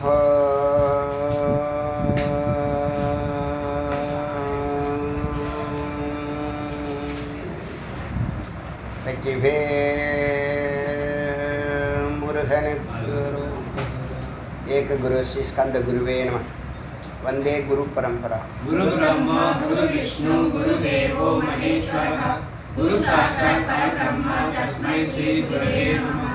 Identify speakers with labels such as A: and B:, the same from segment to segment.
A: मुरुगनुक्कु एक गुरु श्री स्कंद गुरुवे नमः। वंदे गुरु परंपरा।
B: गुरु ब्रह्मा गुरु विष्णु गुरु देवो महेश्वरः गुरु साक्षात् परब्रह्म तस्मै श्री गुरवे नमः।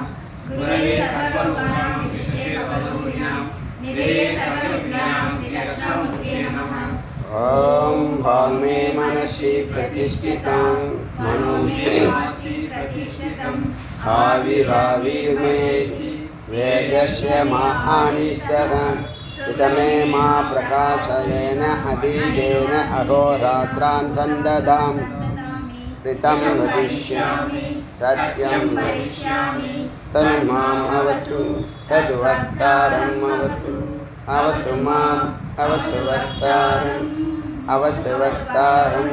B: गुरवे सर्वलोकानां विशेषे भवरूपिणां निधये सर्वविद्यानां श्रीदक्षिणामूर्तये नमः।
A: ओम भामे मनसि प्रतिष्ठितं मनो मे
B: वासि प्रतिष्ठितं
A: आविराविर्मे वेदस्य महानिष्ठः तमे मा प्रकाशयेन अधीतेन अहोरात्रान् सन्ददां ऋतं वदिष्यामि सत्यं वदिष्यामि तन्माम् अवतु तद्वक्तारम् अवतु अवतु माम् अवतु वक्तारम् अवतु वक्तारम्।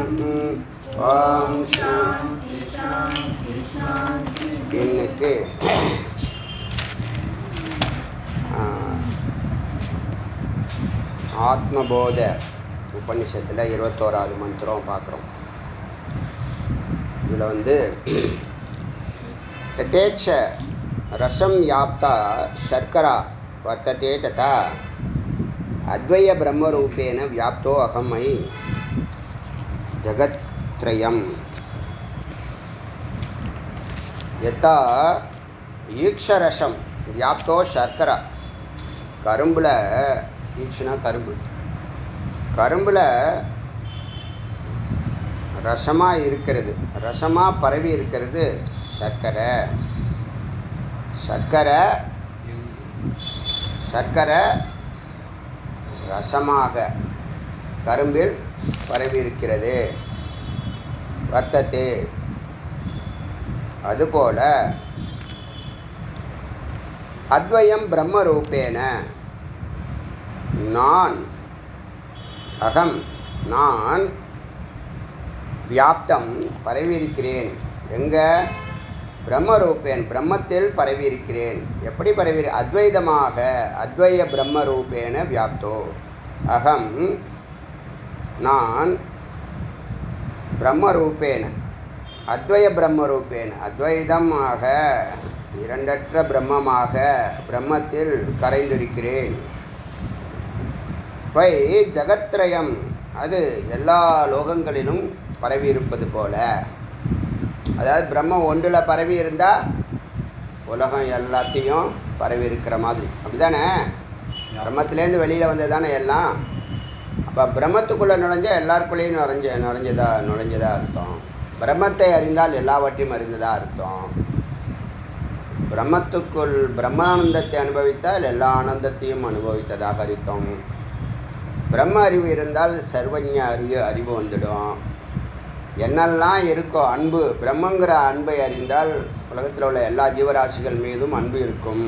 A: ओम शांति शांति शांति। इनके ஆத்மபோத உபநிஷத்தில் 21வது மந்திரம் பார்க்குறோம். இதில் வந்து ததேட்ச ரசம் யாப்தா சர்க்கரா வர்த்ததே ததா அத்வய பிரம்மரூபேன வியாப்தோ அகமயி ஜகத்ரயம் யதா ஈக்ஷரசம் வியாப்தோ சர்க்கரா. கரும்பில் ஈக்ஷனா கரும்பு, கரும்பில் ரசமாக இருக்கிறது, ரசமாக பரவி இருக்கிறது சர்க்கரை. சர்க்கரை சர்க்கரை ரசமாக கரும்பில் பரவி இருக்கிறது. வர்த்ததே அதுபோல அத்வயம் பிரம்மரூபேன நான் அகம் நான் வியாப்தம் பரவியிருக்கிறேன். எங்கே? பிரம்மரூபேன் பிரம்மத்தில் பரவியிருக்கிறேன். எப்படி பரவி? அத்வைதமாக அத்வய பிரம்மரூபேன வியாப்தோ அகம் நான் பிரம்மரூபேன அத்வய பிரம்மரூபேன அத்வைதமாக இரண்டற்ற பிரம்மமாக பிரம்மத்தில் கரைந்திருக்கிறேன். வை ஜகத்ரயம் அது எல்லா லோகங்களிலும் பரவி இருப்பது போல. அதாவது பிரம்மம் ஒன்றில் பரவி இருந்தால் உலகம் எல்லாத்தையும் பரவி இருக்கிற மாதிரி. அப்படி தானே? பிரம்மத்திலேருந்து வெளியில் வந்தது தானே எல்லாம். அப்போ பிரம்மத்துக்குள்ளே நுழைஞ்சால் எல்லாருக்குள்ளேயும் நுழைஞ்சதா அர்த்தம். பிரம்மத்தை அறிந்தால் எல்லாவற்றையும் அறிந்ததாக அர்த்தம். பிரம்மத்துக்குள் பிரம்மானந்தத்தை அனுபவித்தால் எல்லா ஆனந்தத்தையும் அனுபவித்ததாக அர்த்தம். பிரம்ம அறிவு இருந்தால் சர்வஞ அறிவு வந்துடும். என்னெல்லாம் இருக்கோ அன்பு, பிரம்மங்கிற அன்பை அறிந்தால் உலகத்தில் உள்ள எல்லா ஜீவராசிகள் மீதும் அன்பு இருக்கும்,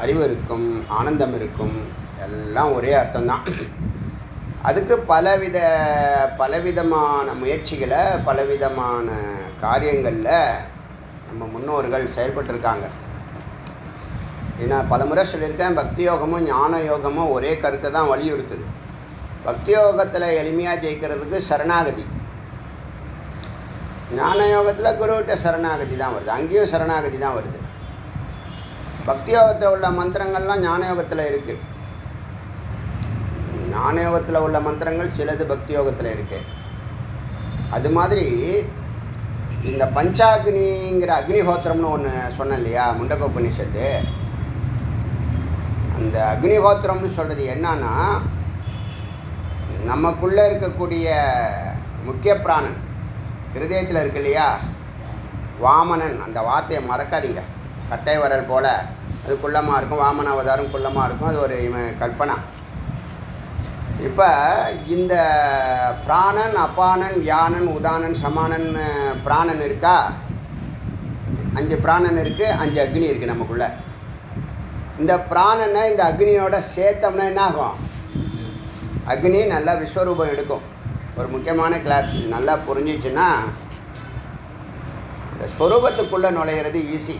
A: அறிவு இருக்கும், ஆனந்தம் இருக்கும். எல்லாம் ஒரே அர்த்தம்தான். அதுக்கு பலவிதமான முயற்சிகளை பலவிதமான காரியங்களில் நம்ம முன்னோர்கள் செயல்பட்டுருக்காங்க. ஏன்னா பலமுறை சொல்லியிருக்கேன், பக்தி யோகமும் ஞான யோகமும் ஒரே கருத்தை தான் வலியுறுத்துது. பக்தி யோகத்தில் எளிமையாக ஜெயிக்கிறதுக்கு சரணாகதி, ஞான யோகத்தில் குருவிட்ட சரணாகதி தான் வருது, அங்கேயும் சரணாகதி தான் வருது. பக்தி யோகத்தில் உள்ள மந்திரங்கள்லாம் ஞான யோகத்தில் இருக்குது. ஞான யோகத்தில் உள்ள மந்திரங்கள் சிலது பக்தி யோகத்தில் இருக்குது. அது மாதிரி இந்த பஞ்சாக்னிங்கிற அக்னிஹோத்திரம்னு ஒன்று சொன்னேன் இல்லையா, முண்டகோபனிஷத்து. அந்த அக்னிஹோத்திரம்னு சொல்கிறது என்னன்னா, நமக்குள்ளே இருக்கக்கூடிய முக்கிய பிராணன் ஹிருதயத்தில் இருக்கு இல்லையா, வாமனன். அந்த வார்த்தையை மறக்காதீங்க. கட்டை வரல் போல் அது குள்ளமாக இருக்கும், வாமன அவதாரம் குள்ளமாக இருக்கும். அது ஒரு கல்பனா. இப்போ இந்த பிராணன், அப்பானன், வியானன், உதானன், சமானன் பிராணன் இருக்கா? 5 பிராணன் இருக்குது, 5 அக்னி இருக்குது நமக்குள்ளே. இந்த பிராணனை இந்த அக்னியோட சேர்த்தோம்னா என்ன ஆகும்? அக்னி நல்லா விஸ்வரூபம் எடுக்கும். ஒரு முக்கியமான கிளாஸ் நல்லா புரிஞ்சிச்சுன்னா இந்த ஸ்வரூபத்துக்குள்ளே நுழையிறது ஈஸி,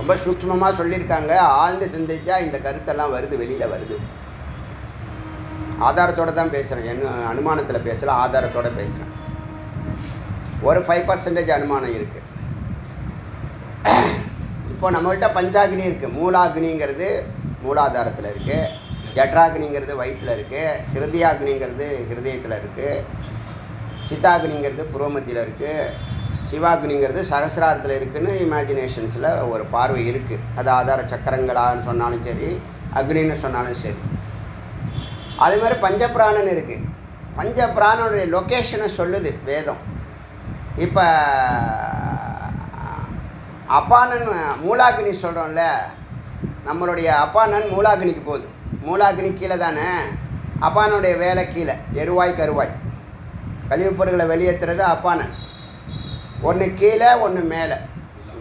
A: ரொம்ப சூக்ஷ்மமாக சொல்லியிருக்காங்க. ஆழ்ந்து சிந்திச்சா இந்த கருத்தெல்லாம் வருது, வெளியில் வருது. ஆதாரத்தோடு தான் பேசுகிறேன், என்ன அனுமானத்தில் பேசல, ஆதாரத்தோடு பேசுகிறேன். ஒரு 5% அனுமானம் இருக்குது. இப்போ நம்மள்கிட்ட பஞ்சாக்னி இருக்குது. மூலாக்னிங்கிறது மூலாதாரத்தில் இருக்குது, ஜட்ராக்னிங்கிறது வயிற்றில் இருக்குது, ஹிருதயாக்னிங்கிறது ஹிருதயத்தில் இருக்குது, சித்தாக்னிங்கிறது புரோமத்தியில் இருக்குது, சிவாக்னிங்கிறது சகசிராரத்தில் இருக்குதுன்னு இமேஜினேஷன்ஸில் ஒரு பார்வை இருக்குது. அது ஆதார சக்கரங்களான்னு சொன்னாலும் சரி, அக்னின்னு சொன்னாலும் சரி. அதே மாதிரி பஞ்சபிராணன் இருக்குது. பஞ்சபிராணனுடைய லொக்கேஷனை சொல்லுது வேதம். இப்போ அப்பானன் மூலாக்னி சொல்கிறோம்ல, நம்மளுடைய அப்பானன் மூலாக்னிக்கு போகுது. மூலாக்னி கீழே தானே, அப்பானுடைய வேலை கீழே, எருவாய் கருவாய் கழிவுப் பொருட்களை வெளியேற்றுறது அப்பானன். ஒன்று கீழே ஒன்று மேலே.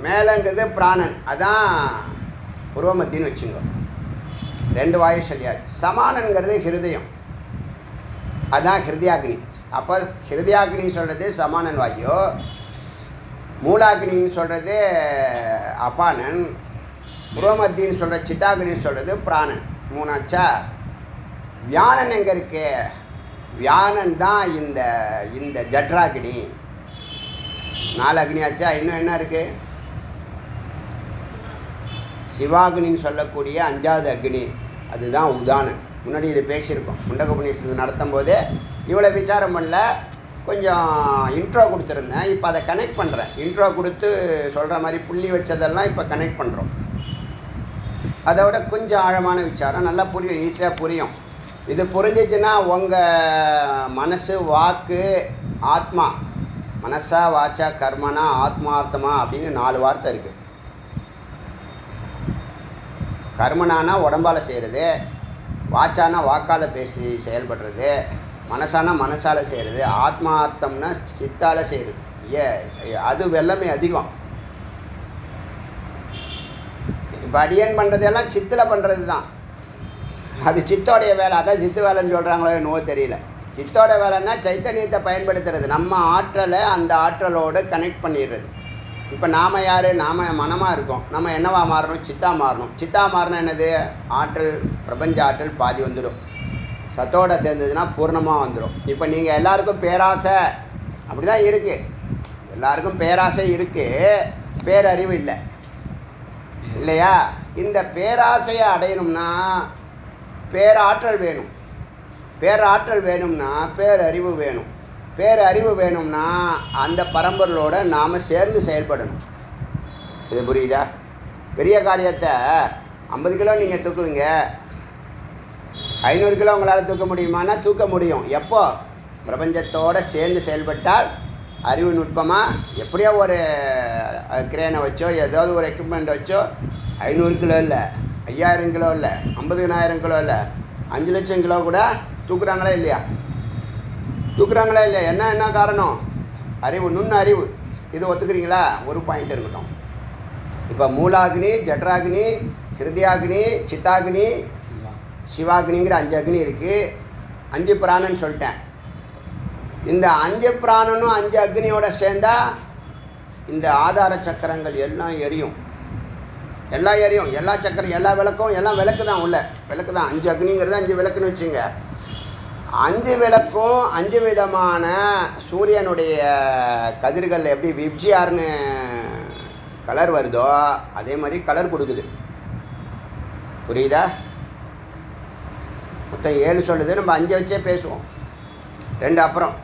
A: மேலேங்கிறது பிராணன், அதான் புருவமத்தின்னு வச்சுங்க. 2 வாயு சொல்லியாச்சு. சமானங்கிறது ஹிருதயம், அதான் ஹிருதயாக்னி. அப்போ ஹிருதயாக்னி சொல்கிறது சமானன் வாயு, மூலாக்னின்னு சொல்கிறது அப்பானன், புரோமத்தின்னு சொல்கிற சித்தாக்னின்னு சொல்கிறது பிராணன். 3 ஆச்சா? வியானன் எங்கே இருக்கு? வியானன் தான் இந்த இந்த ஜட்ராக்னி. 4 அக்னி ஆச்சா? இன்னும் என்ன இருக்குது? சிவாக்னின்னு சொல்லக்கூடிய 5வது அக்னி, அதுதான் உதானன். முன்னாடி இது பேசியிருக்கோம். முண்டகோபநிஷத்து நடத்தும் போதே இவ்வளோ விசாரம் பண்ணல, கொஞ்சம் இன்ட்ரோ கொடுத்துருந்தேன். இப்போ அதை கனெக்ட் பண்ணுறேன். இன்ட்ரோ கொடுத்து சொல்கிற மாதிரி புள்ளி வச்சதெல்லாம் இப்போ கனெக்ட் பண்ணுறோம். அதை விட கொஞ்சம் ஆழமான விசாரம், நல்லா புரியும், ஈஸியாக புரியும். இது புரிஞ்சிச்சுன்னா உங்கள் மனசு, வாக்கு, ஆத்மா, மனசா வாச்சா கர்மனா ஆத்மார்த்தமா அப்படின்னு 4 வார்த்தை இருக்குது. கர்மனானா உடம்பால் செய்கிறது, வாச்சானா வாக்கால் பேசி செயல்படுறது, மனசானா மனசால் செய்கிறது, ஆத்மார்த்தம்னா சித்தால் செய்கிறது. அது வெள்ளமே அதிகம். இப்போ அடியன் பண்ணுறதெல்லாம் சித்தில் பண்ணுறது தான். அது சித்தோடைய வேலை. அதான் சித்து வேலைன்னு சொல்கிறாங்களோ என்னவோ தெரியல. சித்தோட வேலைன்னா சைத்தன்யத்தை பயன்படுத்துறது, நம்ம ஆற்றலை அந்த ஆற்றலோடு கனெக்ட் பண்ணிடுறது. இப்போ நாம் யார்? நாம் மனமாக இருக்கோம். நம்ம என்னவா மாறணும்? சித்தா மாறணும். சித்தா மாறினா என்னது? ஆற்றல், பிரபஞ்ச ஆற்றல் பாதி வந்துடும். சத்தோடு சேர்ந்ததுன்னா பூர்ணமாக வந்துடும். இப்போ நீங்கள் எல்லாருக்கும் பேராசை அப்படி தான் இருக்குது. எல்லாருக்கும் பேராசை இருக்குது, பேரறிவு இல்லை இல்லையா? இந்த பேராசையை அடையணும்னா பேராற்றல் வேணும். பேராற்றல் வேணும்னா பேரறிவு வேணும். பேரறிவு வேணும்னா அந்த பரம்பொருளோடு நாம் சேர்ந்து செயல்படணும். இது புரியுதா? பெரிய காரியத்தை 50 கிலோ நீங்கள் தூக்குவீங்க, 500 கிலோ உங்களால் தூக்க முடியுமானா தூக்க முடியும். எப்போ? பிரபஞ்சத்தோடு சேர்ந்து செயல்பட்டால். அறிவு நுட்பமாக எப்படியோ ஒரு கிரேனை வச்சோ ஏதாவது ஒரு எக்யூப்மெண்ட் வச்சோ 500 கிலோ இல்லை, 5000 கிலோ இல்லை, 50,000 கிலோ இல்லை, 5 லட்சம் கிலோ கூட தூக்குறாங்களா இல்லையா? தூக்குறாங்களா இல்லையா? என்ன காரணம்? அறிவு, நுண்ண அறிவு. இது ஒத்துக்கிறீங்களா? ஒரு பாயிண்ட் இருக்கட்டும். இப்போ மூலாக்னி, ஜட்ராக்னி, ஹிருதயாக்னி, சித்தாக்னி, சிவாக்னிங்கிற 5 அக்னி இருக்குது. 5 பிராணன் சொல்லிட்டேன். இந்த 5 பிராணனும் 5 அக்னியோட சேர்ந்தா இந்த ஆதார சக்கரங்கள் எல்லாம் எரியும். எல்லாம் எரியும். எல்லா சக்கரம், எல்லா விளக்கும், எல்லாம் விளக்கு தான். உள்ள விளக்கு தான். 5 அக்னிங்கிறது 5 விளக்குன்னு வச்சுங்க. 5 விளக்கும் 5 விதமான சூரியனுடைய கதிர்கள் எப்படி விப்ஜிஆர்னு கலர் வருதோ அதே மாதிரி கலர் கொடுக்குது. புரியுதா? மொத்தம் 7 சொல்லுது. நம்ம 5 வச்சே பேசுவோம். 2 அப்புறம்.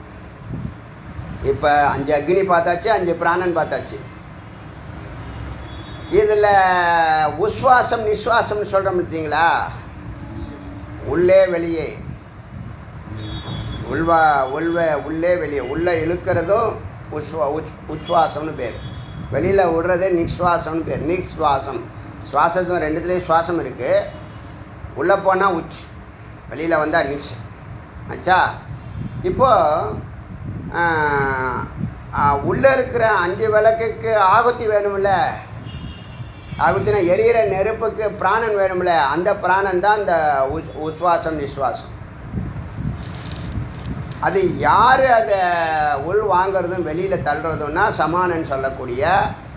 A: இப்போ 5 அக்னி பார்த்தாச்சு, 5 பிராணன் பார்த்தாச்சு. இதில் உஸ்வாசம் நிஸ்வாசம்னு சொல்கிறோம் பார்த்தீங்களா? உள்ளே வெளியே, உள்ளே வெளியே. உள்ளே இழுக்கிறதும் உச்வாசம்னு பேர், வெளியில் விடுறது நிக்ஸ்வாசம்னு பேர். நிக்ஸ்வாசம் சுவாசத்தும் 2துலேயும் சுவாசம் இருக்குது. உள்ளே போனால் உச், வெளியில் வந்தால் நிக்ஸ் ஆச்சா? இப்போது உள்ளே இருக்கிற 5 விளக்குக்கு ஆகுத்தி வேணும்ல. ஆகுத்தினா எரியிற நெருப்புக்கு பிராணன் வேணும்ல. அந்த பிராணன் தான் இந்த உஸ்வாசம் நிஸ்வாசம். அது யார் அதை உள் வாங்கிறதும் வெளியில் தள்ளுறதுன்னா சமானன் சொல்லக்கூடிய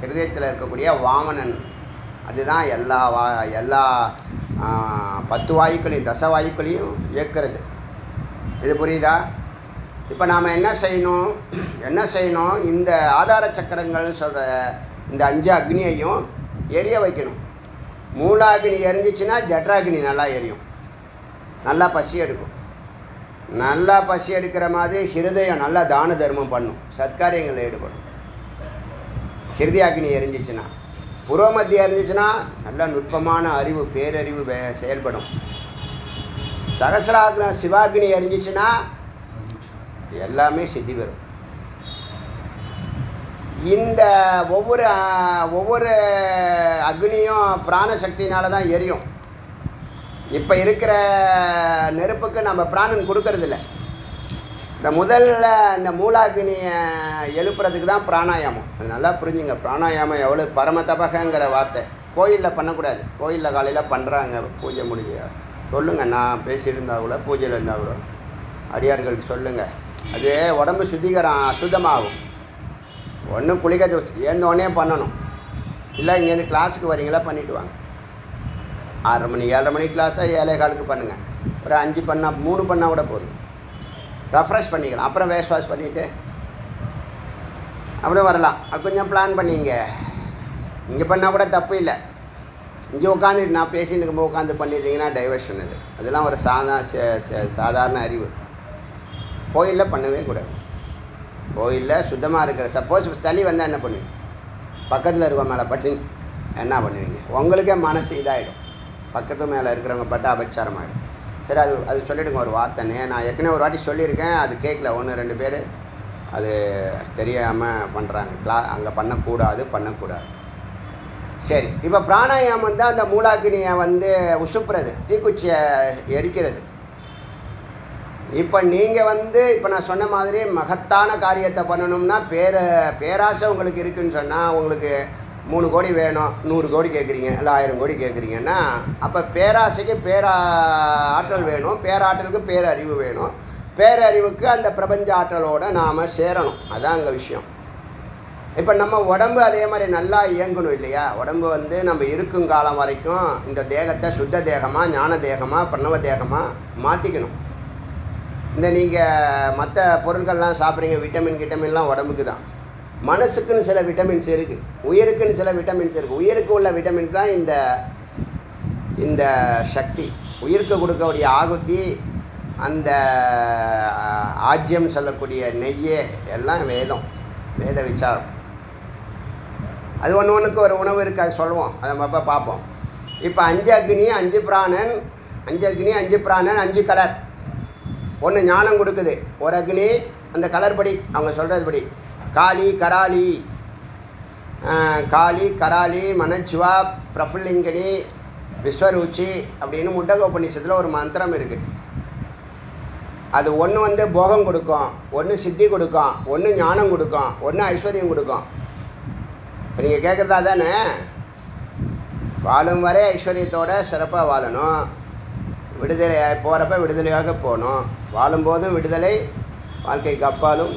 A: ஹிருதயத்தில் இருக்கக்கூடிய வாமனன் அதுதான் எல்லா 10 வாயுக்களையும் தச வாயுக்களையும் இயக்கிறது. இது புரியுதா? இப்போ நாம் என்ன செய்யணும், இந்த ஆதார சக்கரங்கள்னு சொல்கிற இந்த 5 அக்னியையும் எரிய வைக்கணும். மூலாக்னி எரிஞ்சிச்சுன்னா ஜட்ராக்னி நல்லா எரியும், நல்லா பசி எடுக்கும். நல்லா பசி எடுக்கிற மாதிரி ஹிருதயம் நல்லா தான தர்மம் பண்ணும், சத்காரியங்களில் ஈடுபடும். ஹிருதயாக்னி எரிஞ்சிச்சுன்னா, புரோமத்தியம் எரிஞ்சிச்சுன்னா நல்ல நுட்பமான அறிவு, பேரறிவு செயல்படும். சகசிராக்னி சிவாக்னி எரிஞ்சிச்சுன்னா எல்லாமே சித்தி பெறும். இந்த ஒவ்வொரு அக்னியும் பிராணசக்தினால தான் எரியும். இப்போ இருக்கிற நெருப்புக்கு நம்ம பிராணன் கொடுக்கறதில்ல. முதல்ல இந்த மூலாக்னியை எழுப்புறதுக்கு தான் பிராணாயாமம். அது நல்லா புரிஞ்சுங்க. பிராணாயாமம் எவ்வளோ பரமதபகங்கிற வார்த்தை கோயிலில் பண்ணக்கூடாது. கோயிலில் காலையில் பண்ணுறாங்க, பூஜை முடிஞ்ச சொல்லுங்கள். நான் பேசியிருந்தா கூட, பூஜையில் இருந்தால் கூட அடியார்களுக்கு சொல்லுங்கள். அது உடம்பு அசுத்தமாகும். ஒன்றும் குளிக்கிறது ஏந்தோடனே பண்ணணும். இல்லை இங்கேருந்து கிளாஸுக்கு வரீங்களா, பண்ணிவிட்டு வாங்க. 6:30 மணி 7:30 மணிக்கு கிளாஸாக 7:15 பண்ணுங்கள். ஒரு 5 பண்ணால் 3 பண்ணால் கூட போதும். ரெஃப்ரெஷ் பண்ணிக்கலாம். அப்புறம் வேஸ்ட் வாஷ் பண்ணிவிட்டு அப்படியே வரலாம். அது கொஞ்சம் பிளான் பண்ணிங்க. இங்கே பண்ணால் கூட தப்பு இல்லை. இங்கே உட்காந்துட்டு நான் பேசிட்டு இருக்கும்போது உட்காந்து பண்ணியிருந்தீங்கன்னா டைவர்ஷன். அதெல்லாம் ஒரு சாதாரண அறிவு. கோயிலில் பண்ணவே கூடாது. கோயிலில் சுத்தமாக இருக்கிற சப்போஸ் சளி வந்தால் என்ன பண்ணுவீங்க? பக்கத்தில் இருக்க மேலே பட்டு என்ன பண்ணுவீங்க? உங்களுக்கே மனசு இதாகிடும். பக்கத்து மேலே இருக்கிறவங்க பட்டு அபச்சாரம் ஆகிடும். சரி, அது சொல்லிவிடுங்க ஒரு வார்த்தைன்னு. நான் ஏற்கனவே ஒரு வாட்டி சொல்லியிருக்கேன், அது கேட்கல. 1-2 பேர் அது தெரியாமல் பண்ணுறாங்க. அங்கே பண்ணக்கூடாது. சரி, இப்போ பிராணாயாமம் தான் அந்த மூலாக்கினியை உசுப்புறது, தீக்குச்சியை எரிக்கிறது. இப்போ நீங்கள் இப்போ நான் சொன்ன மாதிரி மகத்தான காரியத்தை பண்ணணும்னா பேராசை உங்களுக்கு இருக்குதுன்னு சொன்னால், உங்களுக்கு 3 கோடி வேணும், 100 கோடி கேட்குறீங்க, இல்லை 1000 கோடி கேட்குறீங்கன்னா, அப்போ பேராசைக்கு ஆற்றல் வேணும், பேராற்றலுக்கு பேரறிவு வேணும், பேரறிவுக்கு அந்த பிரபஞ்ச ஆற்றலோடு நாம் சேரணும். அதான் அங்கே விஷயம். இப்போ நம்ம உடம்பு அதே மாதிரி நல்லா இயங்கணும் இல்லையா? உடம்பு நம்ம இருக்கும் காலம் வரைக்கும் இந்த தேகத்தை சுத்த தேகமாக, ஞான தேகமாக, பிரணவ தேகமாக மாற்றிக்கணும். இந்த நீங்கள் மற்ற பொருட்கள்லாம் சாப்பிட்றீங்க, விட்டமின்லாம் உடம்புக்கு தான். மனசுக்குன்னு சில விட்டமின்ஸ் இருக்குது, உயிருக்குன்னு சில விட்டமின்ஸ் இருக்குது. உயிருக்கு உள்ள விட்டமின்ஸ் தான் இந்த சக்தி. உயிருக்கு கொடுக்கக்கூடிய ஆகுத்தி, அந்த ஆஜ்யம் சொல்லக்கூடிய நெய்யே எல்லாம் வேத விசாரம். அது ஒன்றுக்கு ஒரு உணவு இருக்குது, அது சொல்லுவோம், அதை அப்போ பார்ப்போம். இப்போ 5 அக்னி 5 பிராணன், 5 அக்னி 5 பிராணன் 5 கலர். ஒன்று ஞானம் கொடுக்குது, ஒரு அக்னி அந்த கலர் படி அவங்க சொல்கிறது படி காளி கராளி மனச்சுவா பிரஃபுல்லிங்கனி விஸ்வரூச்சி அப்படின்னு முண்டகோபநிஷத்தில் ஒரு மந்திரம் இருக்குது. அது ஒன்று போகம் கொடுக்கும், ஒன்று சித்தி கொடுக்கும், ஒன்று ஞானம் கொடுக்கும், ஒன்று ஐஸ்வர்யம் கொடுக்கும். இப்போ நீங்கள் கேட்குறதா தானே? வாழும் வரை ஐஸ்வர்யத்தோடு சிறப்பாக வாழணும், விடுதலை போகிறப்ப விடுதலையாக போகணும், வாழும்போதும் விடுதலை, வாழ்க்கைக்கு அப்பாலும்.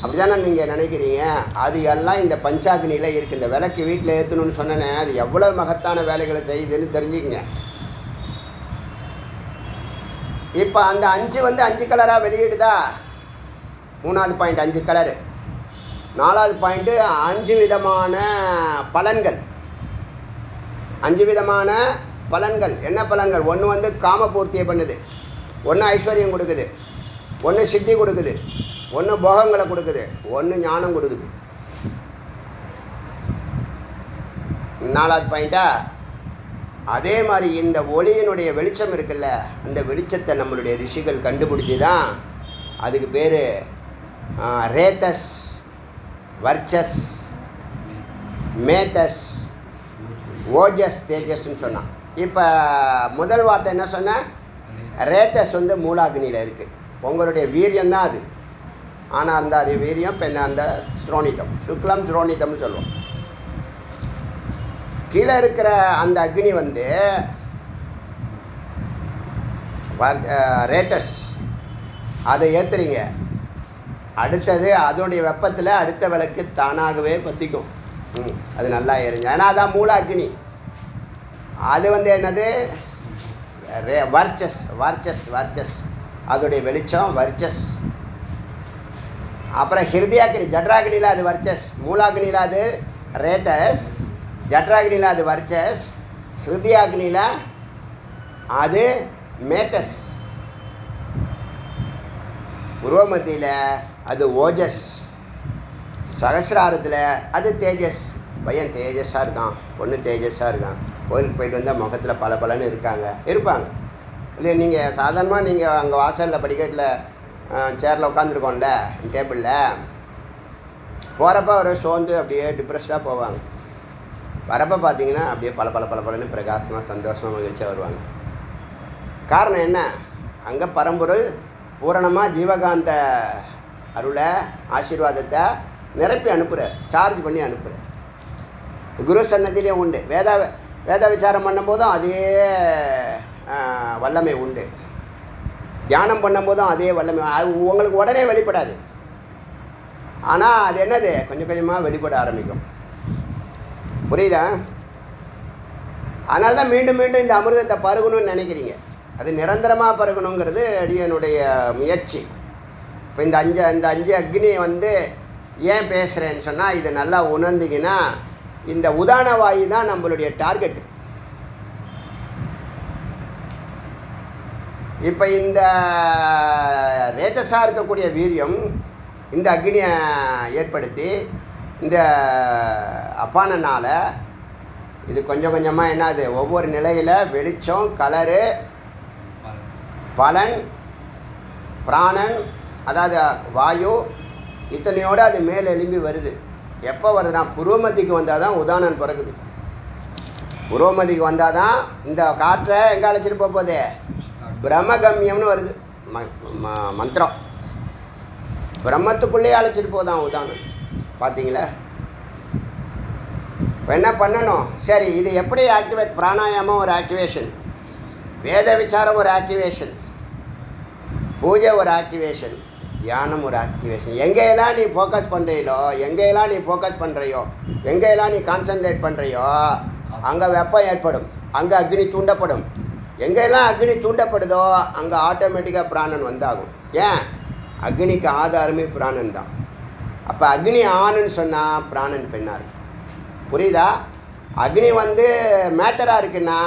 A: அப்படி தானே நீங்கள் நினைக்கிறீங்க? அது எல்லாம் இந்த பஞ்சாக்னியில் இருக்குது. இந்த விளக்கு வீட்டில் ஏற்றணும்னு சொன்னேனே, அது எவ்வளோ மகத்தான வேலைகளை செய்யுதுன்னு தெரிஞ்சுக்கங்க. இப்போ அந்த 5 5 கலராக வெளியிடுதா? 3வது பாயிண்ட் 5 கலரு. 4வது பாயிண்ட்டு 5 விதமான பலன்கள். 5 விதமான பலன்கள். என்ன பலன்கள்? ஒன்று காமபூர்த்தியை பண்ணுது, ஒன்று ஐஸ்வர்யம் கொடுக்குது, ஒன்று சித்தி கொடுக்குது, ஒன்று போகங்களை கொடுக்குது, ஒன்று ஞானம் கொடுக்குது. 4வது பாயிண்ட்டா? அதே மாதிரி இந்த ஒளியினுடைய வெளிச்சம் இருக்குல்ல, அந்த வெளிச்சத்தை நம்மளுடைய ரிஷிகள் கண்டுபிடிச்சி தான் அதுக்கு பேர் ரேத்தஸ், வர்ச்சஸ், மேத்தஸ், ஓஜஸ், தேஜஸ்ன்னு சொன்னான். இப்போ முதல் வார்த்தை என்ன சொன்னேன்? ரேத்தஸ் மூலாக்னியில் இருக்குது. உங்களுடைய வீரியம்தான் அது. ஆனால் அந்த அது வீரியம், பெண்ண அந்த ஸ்ரோனிதம், சுக்லம் ஸ்ரோனிதம்னு சொல்லுவோம். கீழே இருக்கிற அந்த அக்னி ரேத்தஸ், அதை ஏற்றுறீங்க. அடுத்தது அதோடைய வெப்பத்தில் அடுத்த விளக்கு தானாகவே பற்றிக்கும். அது நல்லா எரிஞ்சு, ஏன்னா அதான் மூல அக்னி. அது வந்து என்னது, வர்ச்சஸ் வர்ச்சஸ் வர்ச்சஸ், அதோடைய வெளிச்சம் வர்ச்சஸ். அப்புறம் ஹிருதயாக்னி, ஜட்ராக்னியில் அது வர்ச்சஸ், மூலாக்னியில் அது ரேத்தஸ், ஜட்ராக்னியில் அது வர்ச்சஸ், ஹிருதயாக்னியில் அது மேத்தஸ், புருவமத்தியில் அது ஓஜஸ், சகசிராரத்தில் அது தேஜஸ். பையன் தேஜஸாக இருக்கான், பொண்ணு தேஜஸாக இருக்கான், கோயிலுக்கு போயிட்டு வந்தால் முகத்தில் பல பலன்னு இருப்பாங்க. இல்லை நீங்கள் சாதாரணமாக நீங்கள் அங்கே வாசலில் படிக்கட்டில் சேரில் உட்காந்துருக்கோம்ல டேபிளில், போகிறப்ப ஒரு சோர்ந்து அப்படியே டிப்ரெஸ்டாக போவாங்க. வரப்போ பார்த்தீங்கன்னா அப்படியே பல பலன்னு பிரகாசமாக சந்தோஷமாக மகிழ்ச்சியாக வருவாங்க. காரணம் என்ன, அங்கே பரம்பொருள் பூரணமாக ஜீவகாந்த அருளை ஆசீர்வாதத்தை நிரப்பி அனுப்புகிறார், சார்ஜ் பண்ணி அனுப்புகிறார். குரு சன்னதியிலையும் உண்டு, வேத விசாரம் பண்ணும்போதும் அதே வல்லமை உண்டு, தியானம் பண்ணும்போதும் அதே வல்லமை. அது உங்களுக்கு உடனே வெளிப்படாது, ஆனால் அது என்னது கொஞ்சம் கொஞ்சமாக வெளிப்பட ஆரம்பிக்கும். புரியுதா? அதனால தான் மீண்டும் மீண்டும் இந்த அமிர்தத்தை பருகணும்னு நினைக்கிறீங்க. அது நிரந்தரமாக பருகணுங்கிறது அடியனுடைய முயற்சி. இப்போ இந்த அஞ்சு அக்னியை வந்து ஏன் பேசுகிறேன்னு சொன்னால், இதை நல்லா உணர்ந்தீங்கன்னா இந்த உதான வாயு தான் நம்மளுடைய டார்கெட். இப்போ இந்த ரேச்சஸாக இருக்கக்கூடிய வீரியம் இந்த அக்னியை ஏற்படுத்தி இந்த அப்பானனால் இது கொஞ்சம் கொஞ்சமாக என்னது ஒவ்வொரு நிலையில் வெளிச்சம், கலரு, பலன், பிராணன், அதாவது வாயு இத்தனையோடு அது மேலே எழும்பி வருது. எப்போ வருதுன்னா புருவமத்திக்கு வந்தால் தான் உதானன் பிறகுது. புருவமத்திக்கு வந்தால் தான் இந்த காற்றை எங்கே அழைச்சிட்டு போகுது, பிரம்மகம்யம்னு வருது மந்திரம். பிரம்மத்துக்குள்ளேயே அழைச்சிட்டு போதான் உதானன். பார்த்தீங்களா? இப்போ என்ன பண்ணணும், சரி இது எப்படி ஆக்டிவேட், பிராணாயாமம் ஒரு ஆக்டிவேஷன், வேத விசாரம் ஒரு ஆக்டிவேஷன், பூஜை ஒரு ஆக்டிவேஷன், தியானம் ஒரு ஆக்டிவேஷன். எங்கெல்லாம் நீ ஃபோக்கஸ் பண்ணுறியோ, எங்கெல்லாம் நீ ஃபோக்கஸ் பண்ணுறியோ, எங்கெல்லாம் நீ கான்சன்ட்ரேட் பண்ணுறியோ அங்கே வெப்பம் ஏற்படும், அங்கே அக்னி தூண்டப்படும். எங்கெல்லாம் அக்னி தூண்டப்படுதோ அங்கே ஆட்டோமேட்டிக்காக பிராணன் வந்தாகும். ஏன், அக்னிக்கு ஆதாரமே பிராணன் தான். அப்போ அக்னி ஆணுன்னு சொன்னால் பிராணன் பெண்ணாக இருக்கு. புரியுதா? அக்னி வந்து மேட்டராக இருக்குன்னா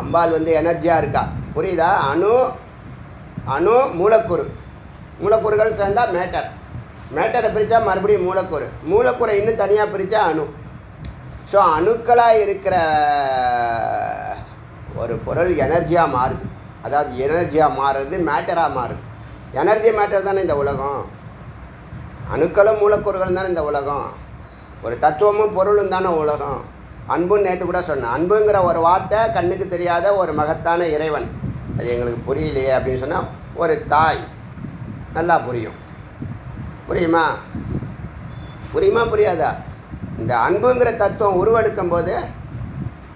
A: அம்பாள் வந்து எனர்ஜியாக இருக்கா. புரியுதா? அணு மூலக்கூறுகள் சேர்ந்தால் மேட்டரை பிரித்தா மறுபடியும் மூலக்கூறை இன்னும் தனியாக பிரித்தா அணு. ஸோ அணுக்களாக இருக்கிற ஒரு பொருள் எனர்ஜியாக மாறுது. அதாவது எனர்ஜியாக மாறுறது மேட்டராக மாறுது. எனர்ஜி மேட்டர் தானே இந்த உலகம், அணுக்களும் மூலக்கூறுகளும் தானே இந்த உலகம், ஒரு தத்துவமும் பொருளும் தானே உலகம். அன்புன்னு நேற்று கூட சொன்னேன். அன்புங்கிற ஒரு வார்த்தை கண்ணுக்கு தெரியாத ஒரு மகத்தான இறைவன், அது எங்களுக்கு புரியலையே அப்படின்னு சொன்னால் ஒரு தாய் நல்லா புரியும். புரியுமா புரியாதா? இந்த அன்புங்கிற தத்துவம் உருவெடுக்கும் போது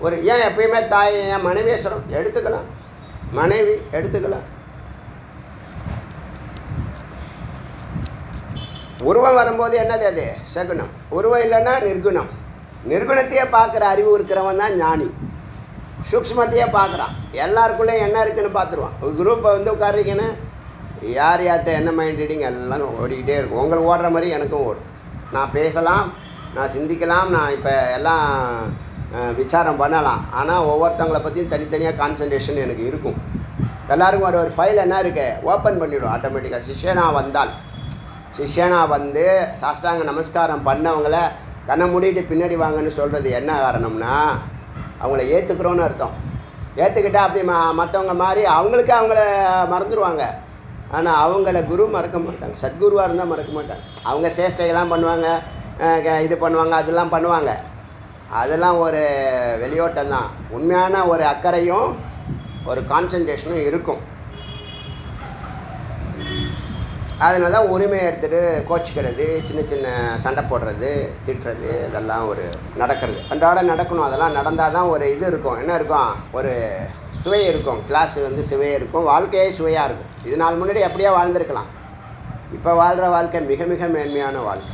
A: ஒரு ஏன் எப்பயுமே தாய் என் மனைவியை சொல்லும், எடுத்துக்கலாம், மனைவி எடுத்துக்கலாம். உருவம் வரும்போது என்னது, அது சகுனம். உருவம் இல்லைன்னா நிர்குணம். நிர்குணத்தையே பார்க்குற அறிவு இருக்கிறவன் தான் ஞானி. சூக்ஷ்மத்தையே பார்க்குறான், எல்லாருக்குள்ளேயும் என்ன இருக்குன்னு பார்த்துருவான். ஒரு குரூப்பை வந்து உட்காரிங்கன்னா யார்கிட்ட என்ன மைண்ட் ரீடிங் எல்லாம் ஓடிக்கிட்டே இருக்கும். உங்களுக்கு ஓடுற மாதிரி எனக்கும் ஓடும். நான் பேசலாம், நான் சிந்திக்கலாம், நான் இப்போ எல்லாம் விசாரம் பண்ணலாம். ஆனால் ஒவ்வொருத்தவங்களை பற்றியும் தனித்தனியாக கான்சன்ட்ரேஷன் எனக்கு இருக்கும். எல்லாருக்கும் ஒரு ஃபைல் என்ன இருக்கு ஓப்பன் பண்ணிவிடும் ஆட்டோமேட்டிக்காக. சிஷ்யனா வந்து சாஸ்தாங்க நமஸ்காரம் பண்ணவங்களை கண்ணை மூடிட்டு பின்னாடி வாங்கன்னு சொல்கிறது என்ன காரணம்னா, அவங்கள ஏற்றுக்கிறோன்னு அர்த்தம். ஏற்றுக்கிட்டால் அப்படி மற்றவங்க மாதிரி அவங்களுக்கு அவங்கள மறந்துடுவாங்க. ஆனால் அவங்கள குரு மறக்க மாட்டாங்க. சத்குருவாக இருந்தால் மறக்க மாட்டாங்க. அவங்க சேஷ்டைகள்லாம் பண்ணுவாங்க, இது பண்ணுவாங்க, அதெல்லாம் பண்ணுவாங்க. அதெல்லாம் ஒரு வெளியோட்டம் தான். உண்மையான ஒரு அக்கறையும் ஒரு கான்சன்ட்ரேஷனும் இருக்கும். அதனால தான் உரிமையை எடுத்துகிட்டு கோச்சிக்கிறது, சின்ன சின்ன சண்டை போடுறது, திட்டுறது, இதெல்லாம் ஒரு நடக்கிறது. அன்றாட நடக்கணும். அதெல்லாம் நடந்தால் தான் ஒரு இது இருக்கும். என்ன இருக்கும், ஒரு சுவை இருக்கும். கிளாஸ் வந்து சுவையாக இருக்கும், வாழ்க்கையே சுவையாக இருக்கும். இது நாள் முன்னாடி எப்படியா வாழ்ந்துருக்கலாம், இப்போ வாழ்கிற வாழ்க்கை மிக மிக மேன்மையான வாழ்க்கை.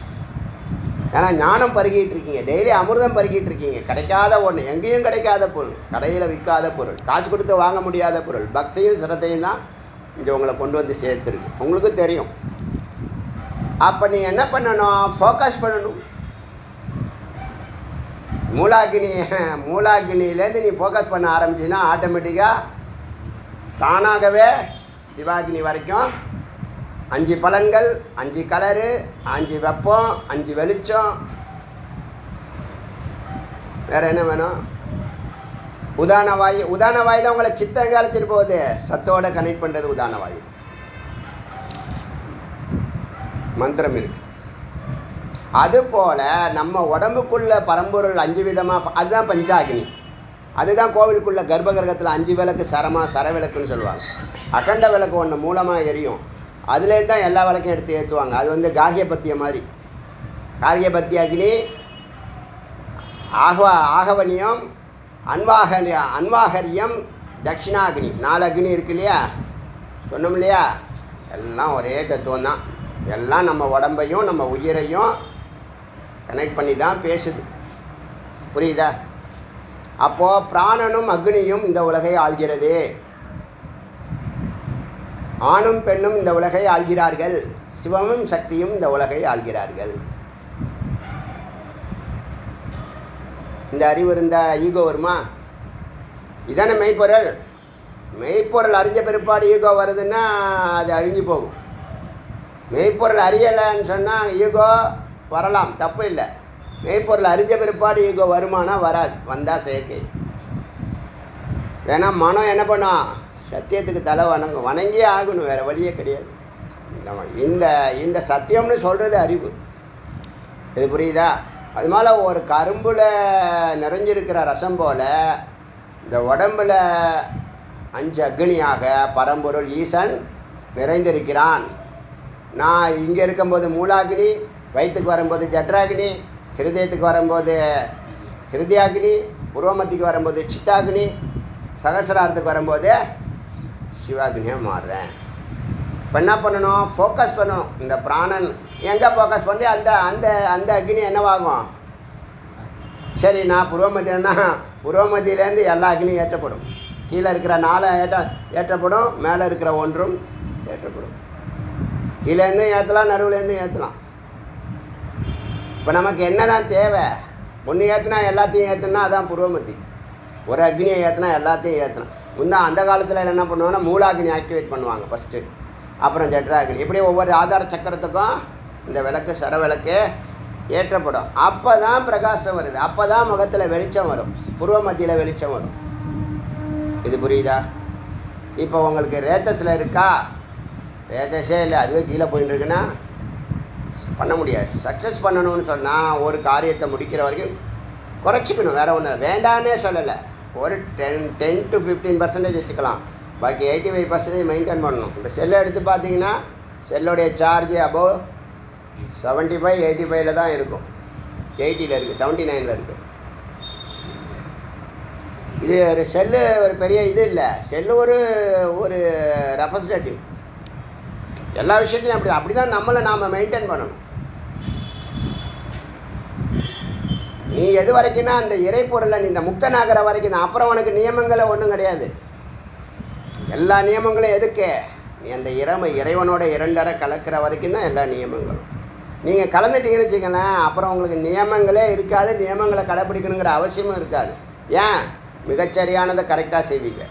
A: ஏன்னா ஞானம் பருகிட்டு இருக்கீங்க, டெய்லி அமிர்தம் பருகிட்டு இருக்கீங்க. கிடைக்காத ஒன்று, எங்கேயும் கிடைக்காத பொருள், கடையில் விற்காத பொருள், காசு கொடுத்து வாங்க முடியாத பொருள், பக்தியும் சிரத்தையும் தான் இங்கே உங்களை கொண்டு வந்து சேர்த்துருக்கு. உங்களுக்கும் தெரியும். அப்போ நீ என்ன பண்ணணும்? ஃபோக்கஸ் பண்ணணும். மூலாகினிலேருந்து நீ ஃபோக்கஸ் பண்ண ஆரம்பிச்சின்னா ஆட்டோமேட்டிக்காக தானாகவே சிவாகினி வரைக்கும் 5 பலன்கள், 5 கலரு, 5 வெப்பம், 5 வெளிச்சம். வேறு என்ன வேணும்? உதான வாயு தான் உங்களை சித்தங்க அழைச்சிட்டு போகுது. சத்தோட கனெக்ட் பண்ணுறது உதான வாயு. மந்திரம் இருக்கு. அதுபோல் நம்ம உடம்புக்குள்ள பரம்பொருள் 5 விதமாக, அதுதான் பஞ்சாகினி. அதுதான் கோவிலுக்குள்ள கர்ப்பகிரகத்தில் 5 விளக்கு சரவிளக்குன்னு சொல்லுவாங்க. அகண்ட விளக்கு ஒன்று மூலமாக எரியும். அதுலேருந்து தான் எல்லா விளக்கையும் எடுத்து ஏற்றுவாங்க. அது வந்து கார்கியபத்திய மாதிரி. கார்கியபத்திய அக்னி, ஆகவனியம், அன்வாகரியம், தட்சிணாகினி, 4 அக்னி இருக்கு இல்லையா, சொன்னோம் இல்லையா? எல்லாம் ஒரே தத்துவம் தான். எல்லாம் நம்ம உடம்பையும் நம்ம உயிரையும் கனெக்ட் பண்ணி தான் பேசுது. புரியுதா? அப்போது பிராணனும் அக்னியும் இந்த உலகை ஆள்கிறது. ஆணும் பெண்ணும் இந்த உலகை ஆள்கிறார்கள். சிவமும் சக்தியும் இந்த உலகை ஆள்கிறார்கள். இந்த அறிவு இருந்தால் ஈகோ வருமா? இதான மெய்ப்பொருள். மெய்ப்பொருள் அறிஞ்ச பிற்பாடு ஈகோ வருதுன்னா அது அழிஞ்சு போகும். மெய்ப்பொருள் அறியலைன்னு சொன்னால் ஈகோ வரலாம், தப்பு இல்லை. மெய்ப்பொருள் அறிஞ்ச பிற்பாடு ஈகோ வருமானா வராது. வந்தால் செயற்கை. ஏன்னா மனம் என்ன பண்ணும்? சத்தியத்துக்கு தலை வணங்கும். வணங்கியே ஆகணும், வேறு வழியே கிடையாது. இந்த சத்தியம்னு சொல்கிறது அறிவு. இது புரியுதா? அது மேலே ஒரு கரும்பில் நிறைஞ்சிருக்கிற ரசம் போல் இந்த உடம்பில் 5 அக்னியாக பரம்பொருள் ஈசன் நிறைந்திருக்கிறான். நான் இங்கே இருக்கும்போது மூலாகினி, வயிற்றுக்கு வரும்போது ஜட்ராகினி, ஹிருதயத்துக்கு வரும்போது ஹிருதயாகினி, புருவமத்திக்கு வரும்போது சித்தாகினி, சகசிராரத்துக்கு வரும்போது சிவாகினியாக மாறுறேன். இப்போ என்ன பண்ணணும்? ஃபோக்கஸ் பண்ணணும். இந்த பிராணன் எங்கே ஃபோக்கஸ் பண்ணி அந்த அந்த அந்த அக்னி என்னவாகும்? சரி, நான் புருவமத்தினா புருவமத்தியிலேருந்து எல்லா அக்னியும் ஏற்றப்படும். கீழே இருக்கிற 4 ஏற்றப்படும், மேலே இருக்கிற 1 ஏற்றப்படும். கீழேருந்தும் ஏற்றலாம், நடுவுலேருந்தும் ஏற்றலாம். இப்போ நமக்கு என்ன தான் தேவை? ஒன்று ஏற்றினா எல்லாத்தையும் ஏற்றினா அதான் புருவமத்தி. ஒரு அக்னியை ஏற்றினா எல்லாத்தையும் ஏற்றணும். அந்த காலத்தில் என்ன பண்ணுவாங்கன்னா மூலாகினி ஆக்டிவேட் பண்ணுவாங்க ஃபஸ்ட்டு, அப்புறம் ஜட்ராகினி. இப்படி ஒவ்வொரு ஆதார சக்கரத்துக்கும் இந்த விளக்கு சரவிளக்கு ஏற்றப்படும். அப்போ தான் பிரகாசம் வருது. அப்போ தான் முகத்தில் வெளிச்சம் வரும், புருவமத்தியில் வெளிச்சம் வரும். இது புரியுதா? இப்போ உங்களுக்கு ரேத்தஸில் இருக்கா? ரேத்தஸே இல்லை, அதுவே கீழே போயின்னு இருக்குன்னா பண்ண முடியாது. சக்ஸஸ் பண்ணணும்னு சொன்னால் ஒரு காரியத்தை முடிக்கிற வரைக்கும் குறைச்சிக்கணும். வேறு ஒன்று வேண்டான்னே சொல்லலை. ஒரு 10 to 15% வச்சுக்கலாம். பாக்கி 85% மெயின்டைன் பண்ணணும். இப்போ செல்லை எடுத்து பார்த்தீங்கன்னா செல்லுடைய சார்ஜ் அபோவ் 75, 85 தான் இருக்கும். 80 இருக்குது, 79 இருக்குது. இது ஒரு செல்லு ஒரு பெரிய இது இல்லை. செல்லு ஒரு ரெப்ரசன்டேட்டிவ். எல்லா விஷயத்துலையும் அப்படி தான் நம்மளை நாம் மெயின்டைன் பண்ணணும். நீ எது வரைக்கும்னா அந்த இறைப்பொருளை நீ இந்த முக்தனாகிற வரைக்கும் தான். அப்புறம் உனக்கு நியமங்களை ஒன்றும் கிடையாது. எல்லா நியமங்களும் எதுக்கு? நீ அந்த இறைவனோட 2 கலக்கிற வரைக்கும் தான் எல்லா நியமங்களும். நீங்கள் கலந்துட்டீங்கன்னு வச்சுக்கங்களேன், அப்புறம் உங்களுக்கு நியமங்களே இருக்காது. நியமங்களை கடைப்பிடிக்கணுங்கிற அவசியமும் இருக்காது. ஏன்? மிகச்சரியானதை கரெக்டாக செய்வீங்க.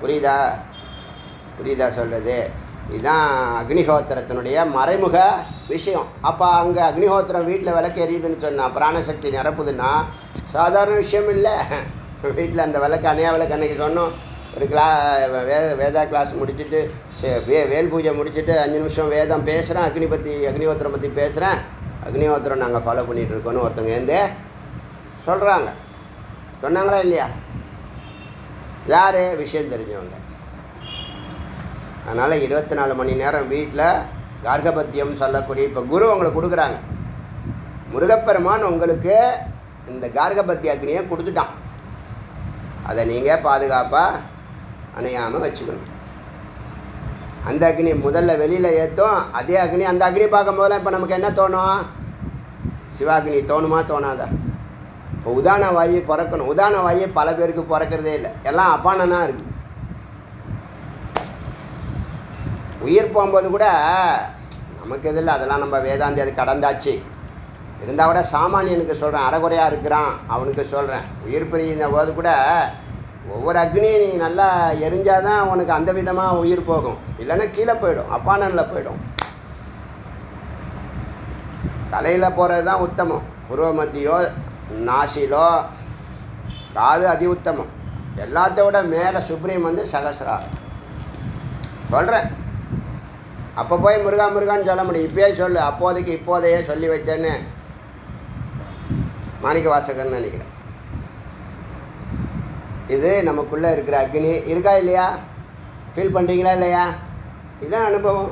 A: புரியுதா சொல்கிறது? இதுதான் அக்னிஹோத்திரத்தினுடைய மறைமுக விஷயம். அப்போ அங்கே அக்னிஹோத்திரம் வீட்டில் விளக்கு எரியுதுன்னு சொன்னால், பிராணசக்தி நிரப்புதுன்னா சாதாரண விஷயம் இல்லை. வீட்டில் அந்த விளக்கு அணையா விளக்கு அன்றைக்கி சொன்னோம். ஒரு வேதா கிளாஸ் முடிச்சுட்டு வேல் பூஜை முடிச்சுட்டு 5 நிமிஷம் வேதம் பேசுகிறேன், அக்னிஹோத்திரம் பற்றி பேசுகிறேன். அக்னிஹோத்திரம் நாங்கள் ஃபாலோ பண்ணிகிட்ருக்கோன்னு ஒருத்தவங்க ஏந்து சொல்கிறாங்க. சொன்னாங்களா இல்லையா? யார்? விஷயம் தெரிஞ்சவங்க. அதனால் 24 மணி நேரம் வீட்டில் கார்கபத்தியம் சொல்லக்கூடிய இப்போ குரு உங்களுக்கு கொடுக்குறாங்க. முருகப்பெருமான் உங்களுக்கு இந்த கார்கபத்திய அக்னியை கொடுத்துட்டான். அதை நீங்கள் பாதுகாப்பாக அணையாமல் வச்சுக்கணும். அந்த அக்னி முதல்ல வெளியில் ஏற்றும். அதே அக்னி, அந்த அக்னி பார்க்கும்போதெல்லாம் இப்போ நமக்கு என்ன தோணும்? சிவாகினி தோணுமா தோணாதா? இப்போ உதான வாயு பிறக்கணும். உதான வாயு பல பேருக்கு பிறக்கிறதே இல்லை, எல்லாம் அப்பானனா இருக்குது. உயிர் போகும்போது கூட நமக்கு எதில் அதெல்லாம் நம்ம வேதாந்தி அது கடந்தாச்சு. இருந்தால் கூட சாமானியனுக்கு சொல்கிறேன், அறகுறையாக இருக்கிறான் அவனுக்கு சொல்கிறேன். உயிர் பிரிந்த போது கூட ஒவ்வொரு அக்னியும் நீ நல்லா எரிஞ்சால் தான் உனக்கு அந்த விதமாக உயிர் போகும், இல்லைன்னா கீழே போயிடும், அப்பானனில் போயிடும். தலையில் போகிறது தான் உத்தமம். புருவ மத்தியோ நாசிலோ காது அதி உத்தமம். எல்லாத்த விட மேலே சுப்ரீம் வந்து சகசிரா சொல்கிறேன். அப்போ போய் முருகா முருகான்னு சொல்ல முடியும், இப்பயே சொல்லு, அப்போதைக்கு இப்போதையே சொல்லி வச்சேன்னு மாணிக்க வாசகர்னு நினைக்கிறேன். இது நமக்குள்ளே இருக்கிற அக்னி இருக்கா இல்லையா? ஃபீல் பண்ணுறீங்களா இல்லையா? இதுதான் அனுபவம்.